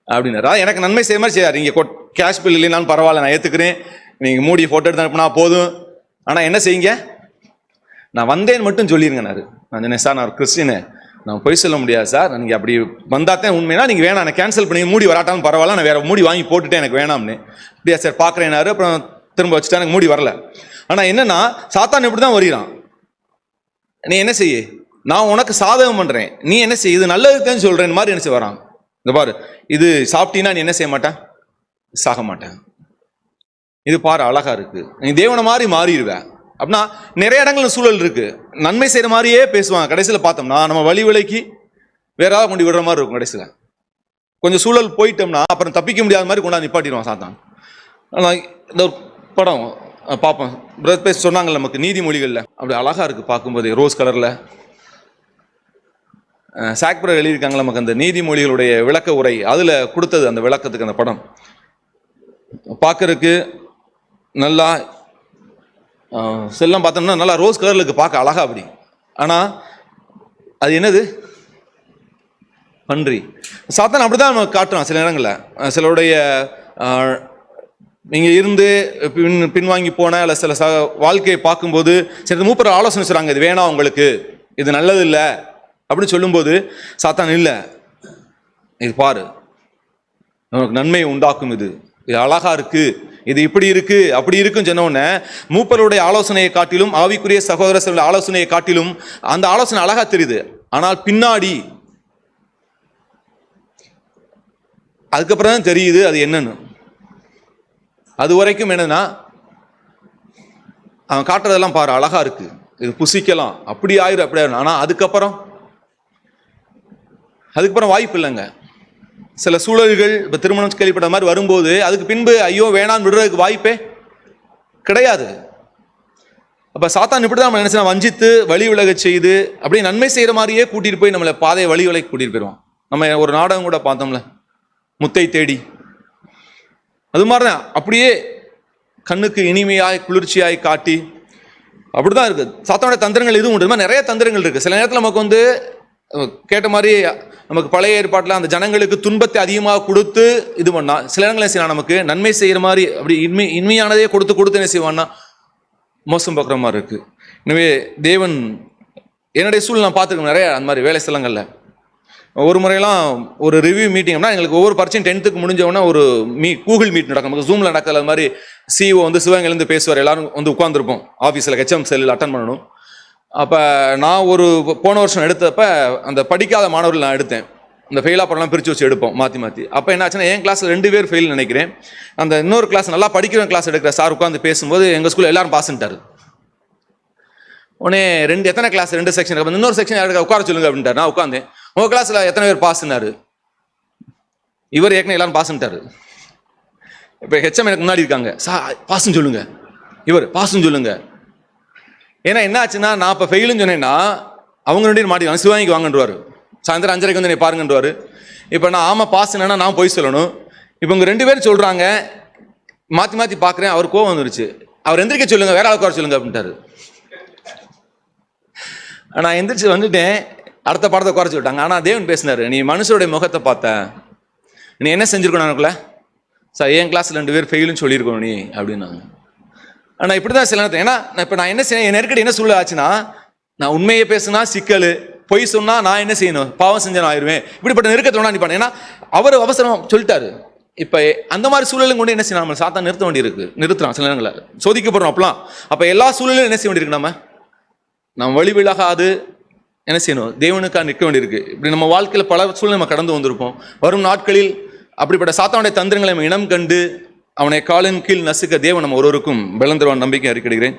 அப்படின்னாரா. எனக்கு நன்மை செய்ய மாதிரி செய்யார். நீங்கள் கேஷ் பில் இல்லைனாலும் பரவாயில்ல, நான் ஏற்றுக்கிறேன், நீங்கள் மூடி ஃபோட்டோ எடுத்து அனுப்புனா போதும், ஆனால் என்ன செய்யுங்க, நான் வந்தேன்னு மட்டும் சொல்லிடுங்கனாரு. நான் சொன்னேன், சார் நான் ஒரு கிறிஸ்டினு, நான் போய் சொல்ல முடியாது சார், நீங்கள் அப்படி வந்தாத்தான் உண்மைனா நீங்கள் வேணாம், நான் கேன்சல் பண்ணி மூடி வராட்டாலும் பரவாயில்ல, நான் வேறு மூடி வாங்கி போட்டுட்டேன், எனக்கு வேணாம்னு. அப்படியா சார் பார்க்குறேன்னாரு. அப்புறம் திரும்ப வச்சுட்டா, எனக்கு மூடி வரல. ஆனால் என்னன்னா, சாத்தான் இப்படி தான் வருகிறான். நீ என்ன செய்ய, நான் உனக்கு சாதகம் பண்ணுறேன், நீ என்ன செய்ய, இது நல்லதுன்னு சொல்கிறேன் மாதிரி என்ன செய்ய வரான். இந்த பாரு, இது சாப்பிட்டீங்கன்னா நீ என்ன செய்ய மாட்டேன், சாக மாட்டேன். இது பாரு அழகா இருக்கு, நீ தேவனை மாதிரி மாறிடுவேன் அப்படின்னா. நிறைய இடங்கள் சூழல் இருக்கு, நன்மை செய்யற மாதிரியே பேசுவாங்க. கடைசியில் பார்த்தோம்னா நம்ம வழி விலைக்கு வேற ஏதாவது கொண்டு விடுற மாதிரி இருக்கும். கடைசியில் கொஞ்சம் சூழல் போயிட்டோம்னா அப்புறம் தப்பிக்க முடியாத மாதிரி கொண்டாந்து நிப்பாட்டிடுவான் சாத்தான். ஆனால் இந்த ஒரு படம் பார்ப்போம், பிரதர் பேச சொன்னாங்கல்ல நமக்கு நீதிமொழிகளில், அப்படி அழகா இருக்கு பார்க்கும்போது, ரோஸ் கலர்ல சாக்பரர் எழுதியிருக்காங்க நமக்கு அந்த நீதிமொழிகளுடைய விளக்க உரை, அதில் கொடுத்தது அந்த விளக்கத்துக்கு அந்த படம் பார்க்கறதுக்கு நல்லா செல்லம் பார்த்தோம்னா நல்லா ரோஸ் கலர்ல இருக்கு, பார்க்க அழகா அப்படி. ஆனால் அது என்னது, பன்றி. சாத்தான் அப்படிதான் நம்ம காட்டுறான் சில நேரங்களில். சிலருடைய நீங்கள் இருந்து பின்வாங்கி போன இல்லை சில வாழ்க்கையை பார்க்கும்போது சரி மூப்பர் ஆலோசனை சொல்கிறாங்க, இது வேணாம் உங்களுக்கு, இது நல்லது இல்லை அப்படின்னு சொல்லும்போது சாத்தான் இல்லை, இது பாரு நமக்கு நன்மையை உண்டாக்கும், இது அழகா இருக்கு, இது இப்படி இருக்கு அப்படி இருக்குன்னு சொன்ன உடனே மூப்பருடைய ஆலோசனையை காட்டிலும் ஆவிக்குரிய சகோதர ஆலோசனையை காட்டிலும் அந்த ஆலோசனை அழகா தெரியுது. ஆனால் பின்னாடி அதுக்கப்புறம் தான் தெரியுது அது என்னன்னு. அது வரைக்கும் என்னன்னா அவன் காட்டுறதெல்லாம் பாரு அழகா இருக்கு, இது புசிக்கலாம், அப்படி ஆயிரும் அப்படி ஆயிரும். ஆனால் அதுக்கப்புறம் வாய்ப்பு இல்லைங்க. சில சூழல்கள் இப்போ திருமணம் கேள்விப்பட்ட மாதிரி வரும்போது அதுக்கு பின்பு ஐயோ வேணான்னு விடுறதுக்கு வாய்ப்பே கிடையாது. அப்போ சாத்தான் இப்படி தான் நம்ம நினைச்சு வஞ்சித்து வழி விலக செய்து அப்படியே நன்மை செய்கிற மாதிரியே கூட்டிகிட்டு போய் நம்மளை பாதையை வழி விலகி கூட்டிகிட்டு போயிடுவோம். நம்ம ஒரு நாடகம் கூட பார்த்தோம்ல, முத்தை தேடி, அது மாதிரி தான் அப்படியே கண்ணுக்கு இனிமையாய் குளிர்ச்சியாய் காட்டி அப்படிதான் இருக்கு. சாத்தானுடைய தந்திரங்கள் எதுவும் உண்டு, நிறைய தந்திரங்கள் இருக்கு. சில நேரத்தில் நமக்கு வந்து கேட்ட மாதிரி நமக்கு பழைய ஏற்பாட்டில் அந்த ஜனங்களுக்கு துன்பத்தை அதிகமாக கொடுத்து இது பண்ணா, சில இடங்கள் என்ன செய்யலாம், நமக்கு நன்மை செய்கிற மாதிரி அப்படி இன்மையானதையே கொடுத்து என்ன செய்வான்னா மோசம் பார்க்குற மாதிரி இருக்கு. எனவே தேவன் என்னுடைய சூழல் நான் பார்த்துருக்கேன் நிறைய அந்த மாதிரி வேலை ஸ்தலங்களில். ஒரு முறையெல்லாம் ஒரு ரிவ்யூ மீட்டிங்னா எங்களுக்கு ஒவ்வொரு பரீட்சையும் 10th முடிஞ்சவொடனே ஒரு கூகுள் மீட் நடக்கும், நமக்கு ஜூமில் நடக்கல. அது மாதிரி சிஓ வந்து சிவகங்கையிலேருந்து பேசுவார், எல்லாரும் வந்து உட்காந்துருப்போம் ஆஃபீஸில் ஹெச்எம் செல்லில் அட்டன் பண்ணணும். அப்போ நான் போன வருஷம் எடுத்தப்ப அந்த படிக்காத மாணவர்கள் நான் எடுத்தேன், அந்த ஃபெயிலாக படம்லாம் பிரித்து வச்சு எடுப்போம் மாற்றி. அப்போ என்ன ஆச்சுன்னா என் கிளாஸில் 2 பேர் ஃபெயில் நினைக்கிறேன். அந்த இன்னொரு கிளாஸ் நல்லா படிக்கிற கிளாஸ் எடுக்கிற சார் உட்காந்து பேசும்போது எங்கள் ஸ்கூலில் எல்லாரும் பாஸ்ன்ட்டார். உடனே எத்தனை கிளாஸ் 2 செக்ஷன், இன்னொரு செக்ஷன் யாருக்கு உட்கார சொல்லுங்க அப்படின்ட்டார். நான் உட்காந்தேன், உங்கள் கிளாஸில் எத்தனை பேர் பாஸ்னாரு. இவர் ஏற்கனவே எல்லாரும் பாஸ்ன்ட்டாரு. இப்போ ஹெச்எம் எனக்கு முன்னாடி இருக்காங்க, பாஸ்ன்னு சொல்லுங்க, இவர் பாஸ்ன்னு சொல்லுங்க. ஏன்னா என்ன ஆச்சுன்னா, நான் இப்போ ஃபெயிலுன்னு சொன்னேன்னா அவங்க 2 பேரும் மாட்டி சிவாங்கிக்கு வாங்கன்றுவார், சாயந்தரம் 5:30 வந்து என்னை பாருங்கன்றுவார். இப்போ நான் ஆமாம் பாஸ்ன்னா நான் போய் சொல்லணும். இப்போ இவங்க 2 பேரும் சொல்கிறாங்க, மாற்றி மாற்றி பார்க்குறேன். அவர் கோவம் வந்துருச்சு. அவர் எந்திரிக்க சொல்லுங்க, வேற ஆளுக்கு வர சொல்லுங்க அப்படின்ட்டாரு. நான் எந்திரிச்சு வந்துட்டேன். அடுத்த பாடத்தை குறைச்சி விட்டாங்க. ஆனால் தேவன் பேசினார், நீ மனுஷருடைய முகத்தை பார்த்த, நீ என்ன செஞ்சுருக்கணும் எனக்குள்ள சார், என் கிளாஸில் 2 பேர் ஃபெயிலுன்னு சொல்லியிருக்கணும் நீ அப்படின்னாங்க. ஆனால் இப்படி தான் சில நேரத்தில், ஏன்னா இப்போ நான் என்ன செய்யணும், என் நெருக்கடி என்ன சூழல் ஆச்சுன்னா, நான் உண்மையை பேசுனா சிக்கல், பொய் சொன்னா நான் என்ன செய்யணும், பாவம் செஞ்ச நான் ஆயிடுவேன். இப்படிப்பட்ட நெருக்கத்தில் நான் நிற்பானேன். ஏன்னா அவர் அவசரம் சொல்லிட்டாரு. இப்போ அந்த மாதிரி சூழலும் கொண்டு என்ன செய்யணும், நம்ம சாத்தா நிறுத்த வேண்டியிருக்கு, நிறுத்துறான் சில நேரங்களில், சோதிக்கப்படுறோம் அப்பலாம். அப்போ எல்லா சூழலும் என்ன செய்ய வேண்டியிருக்கு, நம்ம வழி விலகாது என்ன செய்யணும், தேவனுக்காக நிற்க வேண்டியிருக்கு. இப்படி நம்ம வாழ்க்கையில் பல சூழ்நிலை நம்ம கடந்து வந்திருப்போம். வரும் நாட்களில் அப்படிப்பட்ட சாத்தானுடைய தந்திரங்களை நம்ம இனம் கண்டு அவனை காலின் கீழ் நசுக்க தேவன் நம்ம ஒருவருக்கும் பலன் தருவான் நம்பிக்கை அறிக்கையிடுகிறேன்.